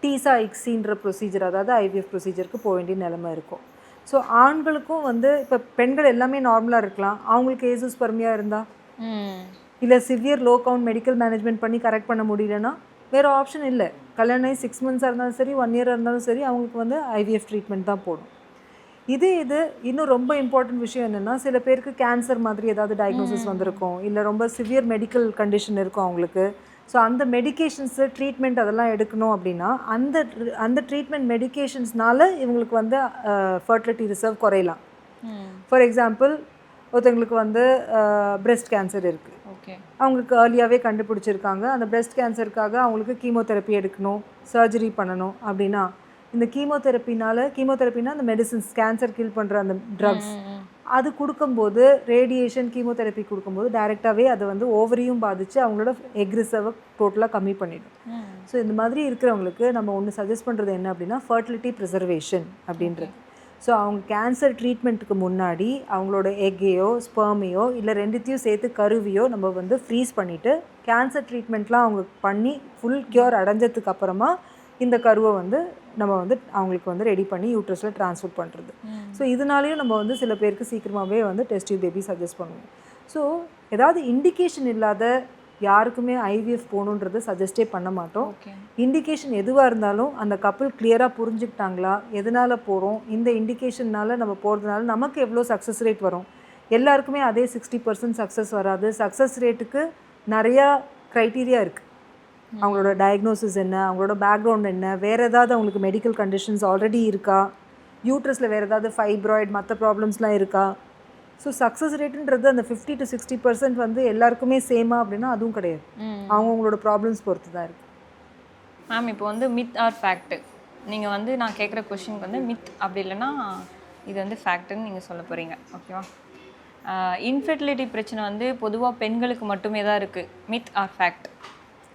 Speaker 1: டீசா எக்ஸின்ற ப்ரொசீஜர், அதாவது ஐவிஎஃப் ப்ரொசீஜருக்கு போக வேண்டிய நிலைமை இருக்கும். ஸோ ஆண்களுக்கும் வந்து இப்போ பெண்கள் எல்லாமே நார்மலாக இருக்கலாம், அவங்களுக்கு ஏசோஸ்பெர்மியா இருந்தால் இல்லை severe low count medical management பண்ணி கரெக்ட் பண்ண முடியலன்னா வேறு ஆப்ஷன் இல்லை. கல்யாணம் ஆகி 6 மந்த்ஸாக இருந்தாலும் சரி, 1 இயராக இருந்தாலும் சரி, அவங்களுக்கு வந்து ஐவிஎஃப் ட்ரீட்மெண்ட் தான் போடும். இது இன்னும் ரொம்ப இம்பார்ட்டன்ட் விஷயம் என்னென்னா, சில பேருக்கு கேன்சர் மாதிரி ஏதாவது டயக்னோசிஸ் வந்திருக்கும், இல்லை ரொம்ப சிவியர் மெடிக்கல் கண்டிஷன் இருக்கும் அவங்களுக்கு. ஸோ அந்த மெடிக்கேஷன்ஸு ட்ரீட்மெண்ட் அதெல்லாம் எடுக்கணும் அப்படின்னா அந்த ட்ரீட்மெண்ட் மெடிக்கேஷன்ஸ்னால இவங்களுக்கு வந்து ஃபர்டிலிட்டி ரிசர்வ் குறையலாம். ஃபார் எக்ஸாம்பிள், ஒருத்தவங்களுக்கு வந்து பிரெஸ்ட் கேன்சர் இருக்குது, அவங்களுக்கு ஏர்லியாகவே கண்டுபிடிச்சிருக்காங்க. அந்த பிரெஸ்ட் கேன்சருக்காக அவங்களுக்கு கீமோதெரப்பி எடுக்கணும், சர்ஜரி பண்ணணும் அப்படின்னா இந்த கீமோதெரப்பினா அந்த மெடிசின்ஸ், கேன்சர் கில் பண்ணுற அந்த ட்ரக்ஸ் அது கொடுக்கும்போது, ரேடியேஷன் கீமோதெரப்பி கொடுக்கும்போது டைரெக்டாகவே அதை வந்து ஓவரியும் பாதித்து அவங்களோட எக் ரிசர்வை டோட்டலாக கம்மி பண்ணிடும். ஸோ இந்த மாதிரி இருக்கிறவங்களுக்கு நம்ம ஒன்று சஜஸ்ட் பண்ணுறது என்ன அப்படின்னா, ஃபர்டிலிட்டி ப்ரிசர்வேஷன் அப்படின்றது. ஸோ அவங்க கேன்சர் ட்ரீட்மெண்ட்டுக்கு முன்னாடி அவங்களோட எக்கையோ ஸ்பெர்மையோ இல்லை ரெண்டுத்தையும் சேர்த்து கருவியோ நம்ம வந்து ஃப்ரீஸ் பண்ணிவிட்டு கேன்சர் ட்ரீட்மெண்ட்லாம் அவங்க பண்ணி ஃபுல் க்யூர் அடைஞ்சதுக்கு அப்புறமா இந்த கருவை வந்து நம்ம வந்து அவங்களுக்கு வந்து ரெடி பண்ணி யூட்ரஸில் ட்ரான்ஸ்ஃபர் பண்ணுறது. ஸோ இதனாலேயும் நம்ம வந்து சில பேருக்கு சீக்கிரமாகவே வந்து டெஸ்ட் டியூப் பேபி சஜஸ்ட் பண்ணுவோம். ஸோ ஏதாவது இண்டிகேஷன் இல்லாத யாருக்குமே ஐவிஎஃப் போகணுன்றது சஜஸ்டே பண்ண மாட்டோம். இண்டிகேஷன் எதுவாக இருந்தாலும் அந்த கப்பிள் கிளியராக புரிஞ்சுக்கிட்டாங்களா, எதனால் போகிறோம், இந்த இண்டிகேஷன்னால் நம்ம போகிறதுனால நமக்கு எவ்வளோ சக்ஸஸ் ரேட் வரும். எல்லாருக்குமே அதே 60% சக்ஸஸ் வராது. சக்ஸஸ் ரேட்டுக்கு நிறையா க்ரைட்டீரியா இருக்குது. அவங்களோட டயக்னோசிஸ் என்ன, அவங்களோட பேக்ரவுண்ட் என்ன, வேறு ஏதாவது அவங்களுக்கு மெடிக்கல் கண்டிஷன்ஸ் ஆல்ரெடி இருக்கா, யூட்ரஸில் வேறு ஏதாவது ஃபைப்ராய்டு மற்ற ப்ராப்ளம்ஸ்லாம் இருக்கா. ஸோ சக்ஸஸ் ரேட்டுன்றது அந்த 50 to 60% வந்து எல்லாருக்குமே சேமா அப்படின்னா அதுவும் கிடையாது. அவங்களோட ப்ராப்ளம்ஸ் பொறுத்து தான் இருக்குது.
Speaker 2: மேம், இப்போ வந்து மித் ஆர் ஃபேக்ட், நீங்கள் வந்து நான் கேட்குற கொஷினுக்கு வந்து மித் அப்படி இல்லைன்னா இது வந்து ஃபேக்ட்டுன்னு நீங்கள் சொல்ல போகிறீங்க, ஓகேவா? இன்ஃபெர்டிலிட்டி பிரச்சனை வந்து பொதுவாக பெண்களுக்கு மட்டுமே தான் இருக்குது, மித் ஆர் ஃபேக்ட்?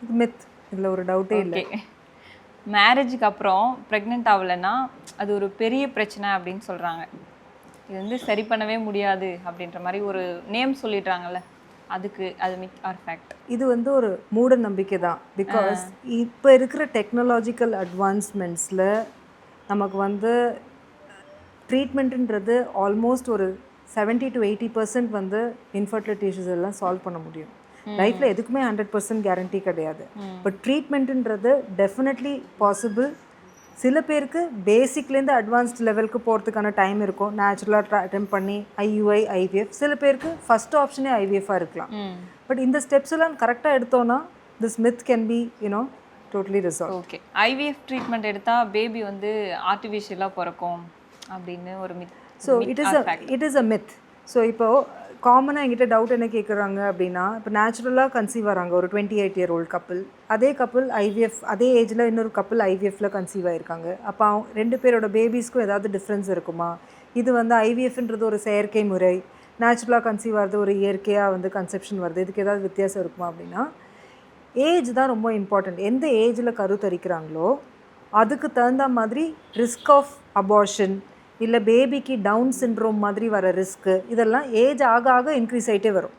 Speaker 1: இது மித், இதில் ஒரு டவுட்டே இல்லை.
Speaker 2: மேரேஜுக்கு அப்புறம் ப்ரெக்னென்ட் ஆகலைன்னா அது ஒரு பெரிய பிரச்சனை அப்படின்னு சொல்கிறாங்க. இது வந்து சரி பண்ணவே முடியாது அப்படின்ற மாதிரி ஒரு நேம் சொல்லிடுறாங்கல்ல, அதுக்கு அது மித் ஆர் ஃபேக்ட்?
Speaker 1: இது வந்து ஒரு மூட நம்பிக்கை தான். பிகாஸ் இப்போ இருக்கிற டெக்னாலஜிக்கல் அட்வான்ஸ்மெண்ட்ஸில் நமக்கு வந்து ட்ரீட்மெண்ட்டுன்றது ஆல்மோஸ்ட் ஒரு 70 to 80% வந்து இன்ஃபர்டிலிட்டி இஷ்யூஸ் எல்லாம் சால்வ் பண்ண முடியும். லைஃப்பில் எதுக்குமே 100% கேரண்டி கிடையாது. பட் ட்ரீட்மெண்ட்டுன்றது டெஃபினெட்லி பாசிபிள். சில பேருக்கு பேசிக்லேருந்து அட்வான்ஸ்ட் லெவலுக்கு போகிறதுக்கான டைம் இருக்கும், நேச்சுரலாக அட்டெம்ப்ட் பண்ணி ஐயுஐ ஐவிஎஃப். சில பேருக்கு ஃபஸ்ட் ஆப்ஷனே ஐவிஎஃபாக இருக்கலாம். பட் இந்த ஸ்டெப்ஸ் எல்லாம் கரெக்டாக எடுத்தோன்னா this myth can be totally resolve.
Speaker 2: Okay, IVF treatment எடுத்தால் பேபி வந்து ஆர்டிஃபிஷியலாக பிறக்கும் அப்படின்னு ஒரு myth.
Speaker 1: So it is a myth. So இப்போது காமனாக என்கிட்ட டவுட் என்ன கேட்குறாங்க அப்படின்னா, இப்போ நேச்சுரலாக கன்சீவ் வராங்க ஒரு 28 year old கப்பிள், அதே கப்பிள் ஐவிஎஃப், அதே ஏஜில் இன்னொரு கப்பிள் ஐவிஎஃப்பில் கன்சீவ் ஆகிருக்காங்க. அப்போ அவங்க 2 பேரோட பேபிஸ்க்கும் ஏதாவது டிஃப்ரென்ஸ் இருக்குமா? இது வந்து ஐவிஎஃப்ன்றது ஒரு செயற்கை முறை, நேச்சுரலாக கன்சீவ் ஆகிறது ஒரு இயற்கையாக வந்து கன்செப்ஷன் வருது, இதுக்கு ஏதாவது வித்தியாசம் இருக்குமா அப்படின்னா, ஏஜ் தான் ரொம்ப இம்பார்ட்டண்ட். எந்த ஏஜில் கரு தரிக்கிறாங்களோ அதுக்கு தகுந்த மாதிரி ரிஸ்க் ஆஃப் அபார்ஷன் இல்லை பேபிக்கு டவுன் சிண்ட்ரோம் மாதிரி வர ரிஸ்க்கு இதெல்லாம் ஏஜ் ஆக ஆக இன்க்ரீஸ் ஆகிட்டே வரும்.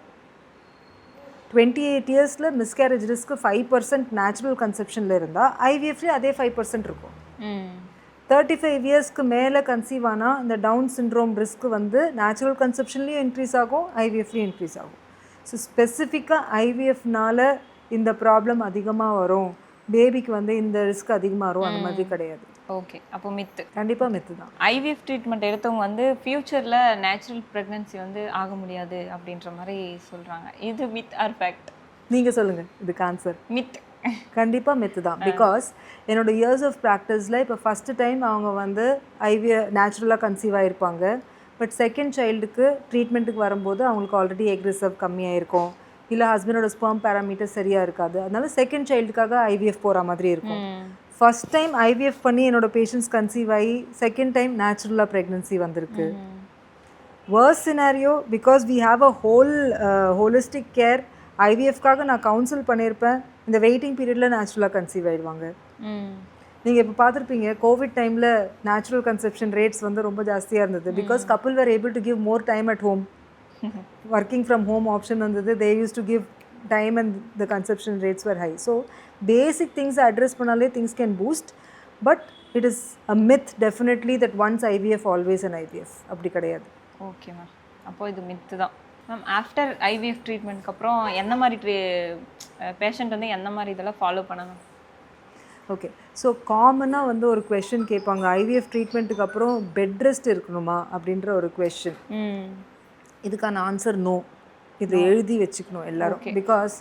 Speaker 1: 28 years மிஸ்கேரேஜ் ரிஸ்க்கு 5% நேச்சுரல் கன்செப்ஷனில் இருந்தால் ஐவிஎஃப்லேயும் அதே 5% இருக்கும். 35 இயர்ஸ்க்கு மேலே கன்சீவ் ஆனால் இந்த டவுன் சிண்ட்ரோம் ரிஸ்க் வந்து நேச்சுரல் கன்செப்ஷன்லேயும் இன்க்ரீஸ் ஆகும், ஐவிஎஃப்லேயும் இன்க்ரீஸ் ஆகும். ஸோ ஸ்பெசிஃபிக்காக ஐவிஎஃப்னால இந்த ப்ராப்ளம் அதிகமாக வரும், பேபிக்கு வந்து இந்த ரிஸ்க் அதிகமாக வரும், அந்த மாதிரி கிடையாது.
Speaker 2: ஓகே, அப்போ மித்து.
Speaker 1: கண்டிப்பாக மித்து தான்.
Speaker 2: ஐவிஎஃப் ட்ரீட்மெண்ட் எடுத்தவங்க வந்து ஃப்யூச்சரில் நேச்சுரல் ப்ரெக்னன்சி வந்து ஆக முடியாது அப்படின்ற மாதிரி சொல்கிறாங்க. இது மித் ஆர் ஃபேக்ட்? நீங்கள் சொல்லுங்கள் இதுக்கு ஆன்சர். மித். கண்டிப்பாக மித்து தான். பிகாஸ் என்னோட இயர்ஸ் ஆஃப் ப்ராக்டிஸில் இப்போ ஃபஸ்ட்டு டைம் அவங்க வந்து நேச்சுரலாக கன்சீவ் ஆகிருப்பாங்க. பட் செகண்ட் சைல்டுக்கு ட்ரீட்மெண்ட்டுக்கு வரும்போது அவங்களுக்கு ஆல்ரெடி எக் ரிசர்வ் கம்மியாக இருக்கும், இல்லை ஹஸ்பண்டோட ஸ்பெர்ம் பேராமீட்டர் சரியாக இருக்காது. அதனால செகண்ட் சைல்டுக்காக ஐவிஎஃப் போகிற மாதிரி இருக்கும். ஃபர்ஸ்ட் டைம் ஐவிஎஃப் பண்ணி என்னோட பேஷண்ட்ஸ் கன்சீவ் ஆகி செகண்ட் டைம் நேச்சுரலாக ப்ரெக்னன்சி வந்திருக்கு. Worse scenario, because we have a holistic care. ஐவிஎஃப்காக நான் கவுன்சில் பண்ணியிருப்பேன், இந்த வெயிட்டிங் பீரியடில் நேச்சுரலாக கன்சீவ் ஆகிடுவாங்க. நீங்கள் இப்போ பார்த்துருப்பீங்க, கோவிட் டைமில் நேச்சுரல் கன்செப்ஷன் ரேட்ஸ் வந்து ரொம்ப ஜாஸ்தியாக இருந்தது. Because couple were able to give more time at home. Working from home option வந்தது. They use to give time and the conception rates were high. So basic திங்ஸை அட்ரஸ் பண்ணாலே things can boost. But it is a myth definitely that once IVF always an IVF. அப்படி கிடையாது. ஓகே மேம், அப்போது இது மித்து தான். மேம், ஆஃப்டர் ஐவிஎஃப் ட்ரீட்மெண்ட்க்கு அப்புறம் எந்த மாதிரி பேஷண்ட் வந்து எந்த மாதிரி இதெல்லாம் ஃபாலோ பண்ணணும்? ஓகே, ஸோ காமனாக வந்து ஒரு கொஷின் கேட்பாங்க, ஐவிஎஃப் ட்ரீட்மெண்ட்டுக்கு அப்புறம் பெட் ரெஸ்ட் இருக்கணுமா அப்படின்ற ஒரு கொஷின். இதுக்கான ஆன்சர் நோ. இது எழுதி வச்சுக்கணும் எல்லாரும். பிகாஸ்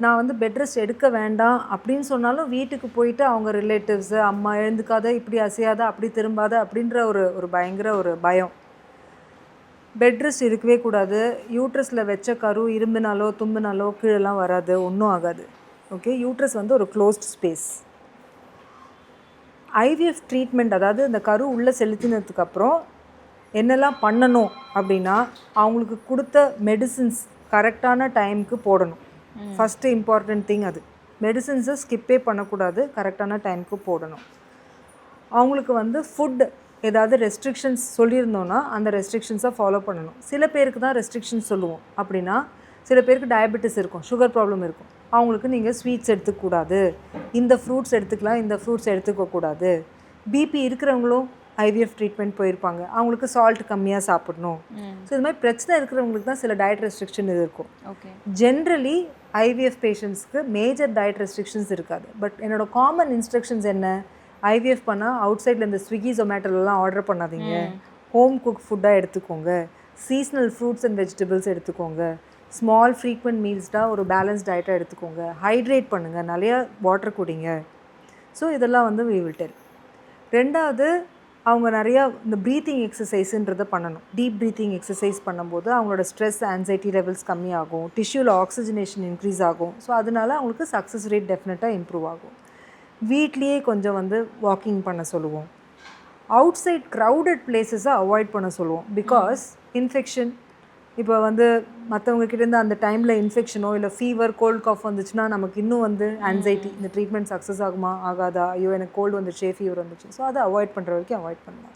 Speaker 2: நான் வந்து பெட் ரெஸ்ட் எடுக்க வேண்டாம் அப்படின்னு சொன்னாலும் வீட்டுக்கு போயிட்டு அவங்க ரிலேட்டிவ்ஸு, அம்மா எழுந்துக்காத, இப்படி அசையாத, அப்படி திரும்பாத அப்படின்ற ஒரு பயங்கர ஒரு பயம். பெட் ரெஸ்ட் இருக்கவே கூடாது. யூட்ரஸில் வச்ச கரு இரும்பினாலோ தும்பினாலோ கீழெல்லாம் வராது, ஒன்றும் ஆகாது. ஓகே, யூட்ரஸ் வந்து ஒரு க்ளோஸ்ட் ஸ்பேஸ். ஐவிஎஃப் ட்ரீட்மெண்ட், அதாவது இந்த கரு உள்ளே செலுத்தினதுக்கப்புறம் என்னெல்லாம் பண்ணணும் அப்படின்னா, அவங்களுக்கு கொடுத்த மெடிசின்ஸ் கரெக்டான டைமுக்கு போடணும். ஃபஸ்ட்டு இம்பார்ட்டண்ட் திங் அது. மெடிசின்ஸை ஸ்கிப்பே பண்ணக்கூடாது, கரெக்டான டைமுக்கு போடணும். அவங்களுக்கு வந்து ஃபுட் ஏதாவது ரெஸ்ட்ரிக்ஷன்ஸ் சொல்லியிருந்தோன்னா அந்த ரெஸ்ட்ரிக்ஷன்ஸை ஃபாலோ பண்ணணும். சில பேருக்கு தான் ரெஸ்ட்ரிக்ஷன்ஸ் சொல்லுவோம். அப்படின்னா சில பேருக்கு டயபெட்டிஸ் இருக்கும், சுகர் ப்ராப்ளம் இருக்கும். அவங்களுக்கு நீங்கள் ஸ்வீட்ஸ் எடுத்துக்கூடாது, இந்த ஃப்ரூட்ஸ் எடுத்துக்கலாம், இந்த ஃப்ரூட்ஸ் எடுத்துக்கக்கூடாது. பிபி இருக்கிறவங்களும் ஐவிஎஃப் ட்ரீட்மெண்ட் போயிருப்பாங்க, அவங்களுக்கு சால்ட் கம்மியாக சாப்பிடணும். ஸோ இது மாதிரி பிரச்சனை இருக்கிறவங்களுக்கு தான் சில டயட் ரெஸ்ட்ரிக்ஷன் இது இருக்கும். ஜென்ரலி ஐவிஎஃப் பேஷண்ட்ஸ்க்கு மேஜர் டயட் ரெஸ்ட்ரிக்ஷன்ஸ் இருக்காது. பட் என்னோட காமன் இன்ஸ்ட்ரக்ஷன்ஸ் என்ன, ஐவிஎஃப் பண்ணால் அவுட் சைடில் இந்த ஸ்விக்கி ஜொமேட்டோலலாம் ஆர்டர் பண்ணாதீங்க, ஹோம் குக் ஃபுட்டாக எடுத்துக்கோங்க, சீஸ்னல் ஃப்ரூட்ஸ் அண்ட் வெஜிடபிள்ஸ் எடுத்துக்கோங்க, ஸ்மால் ஃப்ரீக்வெண்ட் மீல்ஸ்டாக ஒரு பேலன்ஸ் டயட்டாக எடுத்துக்கோங்க, ஹைட்ரேட் பண்ணுங்கள், நிறையா வாட்டர் குடிங்க. ஸோ இதெல்லாம் வந்து we will tell. ரெண்டாவது, அவங்க நிறையா இந்த ப்ரீத்திங் எக்ஸசைஸுன்றதை பண்ணணும். டீப் ப்ரீத்திங் எக்ஸசைஸ் பண்ணும்போது அவங்களோட ஸ்ட்ரெஸ், ஆன்சைட்டி லெவல்ஸ் கம்மியாகும், டிஷ்யூவில் ஆக்சிஜனேஷன் இன்க்ரீஸ் ஆகும். ஸோ அதனால அவங்களுக்கு சக்ஸஸ் ரேட் டெஃபினட்டாக இம்ப்ரூவ் ஆகும். வீட்லேயே கொஞ்சம் வந்து வாக்கிங் பண்ண சொல்லுவோம். அவுட் சைட் க்ரௌடட் பிளேஸஸை அவாய்ட் பண்ண சொல்லுவோம். பிகாஸ் இன்ஃபெக்ஷன், இப்போ வந்து மற்றவங்க கிட்டேருந்து அந்த டைமில் இன்ஃபெக்ஷனோ இல்லை ஃபீவர், கோல்ட் காஃப் வந்துச்சுன்னா நமக்கு இன்னும் வந்து ஆன்சைட்டி, இந்த ட்ரீட்மெண்ட் சக்ஸஸ் ஆகுமா ஆகாதா, ஐயோ எனக்கு கோல்டு வந்துச்சு, ஃபீவர் வந்துச்சு. ஸோ அதை அவாய்ட் பண்ணுற வரைக்கும் அவாய்ட் பண்ணலாம்.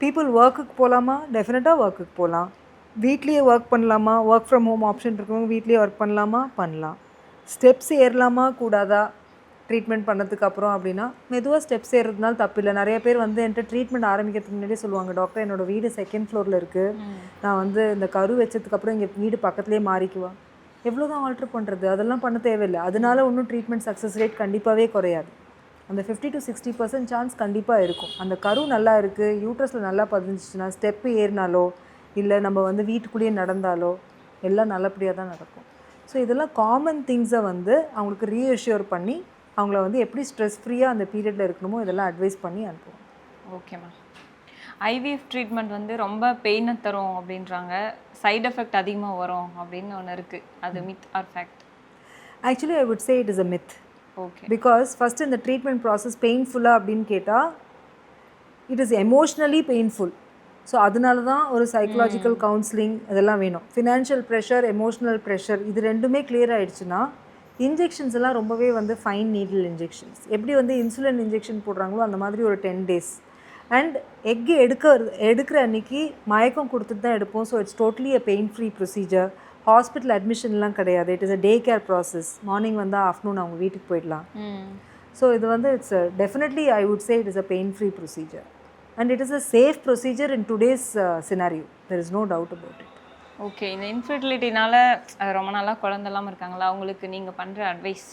Speaker 2: பீப்புள் ஒர்க்குக்கு போகலாமா? டெஃபினட்டாக ஒர்க்குக்கு போகலாம். வீட்லேயே ஒர்க் பண்ணலாமா? ஒர்க் ஃப்ரம் ஹோம் ஆப்ஷன் இருக்கவங்க வீட்லேயே ஒர்க் பண்ணலாமா? பண்ணலாம். ஸ்டெப்ஸ் ஏறலாமா கூடாதா ட்ரீட்மெண்ட் பண்ணதுக்கு அப்புறம் அப்படின்னா, மெதுவாக ஸ்டெப்ஸ் ஏறுறதுனால தப்பு இல்லை. நிறைய பேர் வந்து என்கிட்ட ட்ரீட்மெண்ட் ஆரம்பிக்கிறதுக்கு முன்னாடியே சொல்லுவாங்க, டாக்டர் என்னோடய வீடு 2nd ஃப்ளோரில் இருக்குது, நான் வந்து இந்த கரு வச்சதுக்கப்புறம் இங்கே வீடு பக்கத்துலேயே மாறிக்குவா. எவ்வளோ தான் ஆல்ட்ரு பண்ணுறது, அதெல்லாம் பண்ண தேவையில்லை. அதனால ஒன்றும் ட்ரீட்மெண்ட் சக்ஸஸ் ரேட் கண்டிப்பாகவே குறையாது. அந்த 50 to 60% சான்ஸ் கண்டிப்பாக இருக்கும். அந்த கரு நல்லா இருக்குது, யூட்ரஸில் நல்லா பதிஞ்சிச்சுன்னா, ஸ்டெப்பு ஏறினாலோ இல்லை நம்ம வந்து வீட்டுக்குள்ளேயே நடந்தாலோ எல்லாம் நல்லபடியாக தான் நடக்கும். ஸோ இதெல்லாம் காமன் திங்ஸை வந்து அவங்களுக்கு ரீஅஷ்யூர் பண்ணி அவங்கள வந்து எப்படி ஸ்ட்ரெஸ் ஃப்ரீயாக அந்த பீரியடில் இருக்கணுமோ இதெல்லாம் அட்வைஸ் பண்ணி அனுப்புவோம். Okay ma'am. ஐவிஎஃப் ட்ரீட்மெண்ட் வந்து ரொம்ப பெயினை தரும் அப்படின்றாங்க, சைட் எஃபெக்ட் அதிகமாக வரும் அப்படின்னு ஒன்று இருக்குது, அது myth or fact? Actually I would say it is a myth. Okay. Because first இந்த ட்ரீட்மெண்ட் ப்ராசஸ் பெயின்ஃபுல்லாக அப்படின்னு கேட்டால் it is emotionally painful. So அதனால தான் ஒரு சைக்கலாஜிக்கல் கவுன்சிலிங் இதெல்லாம் வேணும். ஃபினான்ஷியல் ப்ரெஷர், எமோஷ்னல் ப்ரெஷர், இது ரெண்டுமே கிளியர் ஆகிடுச்சுன்னா இன்ஜெக்ஷன்ஸ் எல்லாம் ரொம்பவே வந்து ஃபைன் நீடில் இன்ஜெக்ஷன்ஸ், எப்படி வந்து இன்சுலின் இன்ஜெக்ஷன் போடுறாங்களோ அந்த மாதிரி ஒரு 10 days. அண்ட் எக்கு எடுக்கிற அன்றைக்கி மயக்கம் கொடுத்துட்டு தான் எடுப்போம். So it's totally a pain free procedure. Hospital அட்மிஷன்லாம் கிடையாது. It is a day care process. Morning வந்தால் ஆஃப்டர்நூன் அவங்க வீட்டுக்கு போயிடலாம்.
Speaker 1: ஸோ இது வந்து it's definitely I would say it is a pain free procedure and it is a safe procedure in today's scenario. There is no doubt about it.
Speaker 2: Okay, இந்த இன்ஃபர்டிலிட்டினால ரொம்ப நாளாக குழந்தை இல்லாமல் இருக்காங்களா, அவங்களுக்கு நீங்கள் பண்ணுற அட்வைஸ்,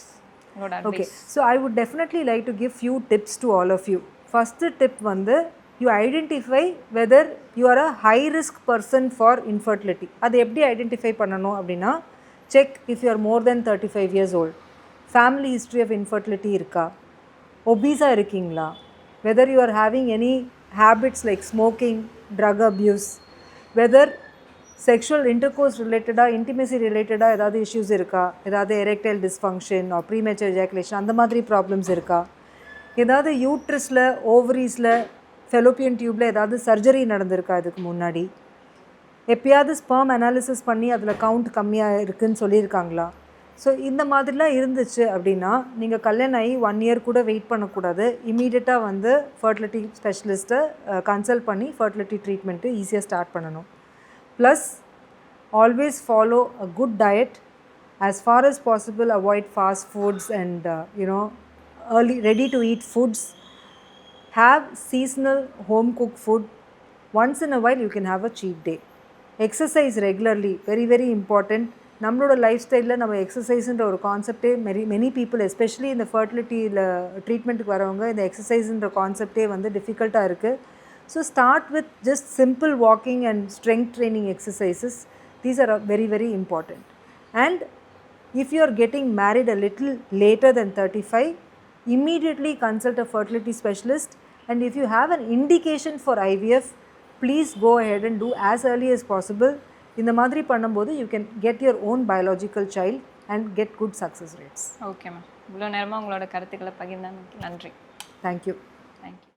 Speaker 2: உங்களோட
Speaker 1: Okay,
Speaker 2: advice?
Speaker 1: so I would definitely like to give few tips to all of you. First tip வந்து you identify whether you are a high risk person for infertility. அது எப்படி ஐடென்டிஃபை பண்ணணும் அப்படின்னா, check if you are more than 35 years old. Family history of infertility இருக்கா, ஒபீஸாக இருக்கீங்களா, whether you are having any habits like smoking, drug abuse, whether sexual intercourse ரிலேட்டடாக இன்டிமெசி ரிலேட்டடாக ஏதாவது இஷ்யூஸ் இருக்கா, ஏதாவது erectile dysfunction or premature ejaculation அந்த மாதிரி ப்ராப்ளம்ஸ் இருக்கா, ஏதாவது யூட்ரஸில் ஓவரீஸில் ஃபெலோப்பியன் டியூப்பில் ஏதாவது சர்ஜரி நடந்திருக்கா இதுக்கு முன்னாடி, எப்பயாவது ஸ்பெர்ம் அனாலிசிஸ் பண்ணி அதில் கவுண்ட் கம்மியாக இருக்குதுன்னு சொல்லியிருக்காங்களா. ஸோ இந்த மாதிரிலாம் இருந்துச்சு அப்படின்னா நீங்கள் கல்யாணம் ஆகி 1 year கூட வெயிட் பண்ணக்கூடாது. இமீடியட்டாக வந்து ஃபர்டிலிட்டி ஸ்பெஷலிஸ்ட்டை கன்சல்ட் பண்ணி ஃபர்டிலிட்டி ட்ரீட்மெண்ட்டு ஈஸியாக ஸ்டார்ட் பண்ணணும். Plus, always follow a good diet. As far as possible, avoid fast foods and early ready to eat foods. Have seasonal home cooked food. Once in a while you can have a cheat day. Exercise regularly, very very important. நம்மளோட லைஃப் ஸ்டைலில் நம்ம எக்ஸசைஸுன்ற ஒரு கான்செப்டே மெனி பீப்புள் எஸ்பெஷலி இந்த ஃபர்டிலிட்டியில் ட்ரீட்மெண்ட்டுக்கு வரவங்க இந்த எக்ஸசைஸுன்ற கான்செப்டே வந்து டிஃபிகல்ட்டாக இருக்குது. So start with just simple walking and strength training exercises. These are very very important. And if you are getting married a little later than 35, immediately consult a fertility specialist. And if you have an indication for IVF, please go ahead and do as early as possible. இந்த மாதிரி பண்ணும்போது you can get your own biological child and get good success rates.
Speaker 2: Okay ma'am, இவ்வளோ நேரமாக உங்களோட கருத்துக்களை பகிர்ந்தமைக்கு நன்றி.
Speaker 1: Thank you.
Speaker 2: Thank you.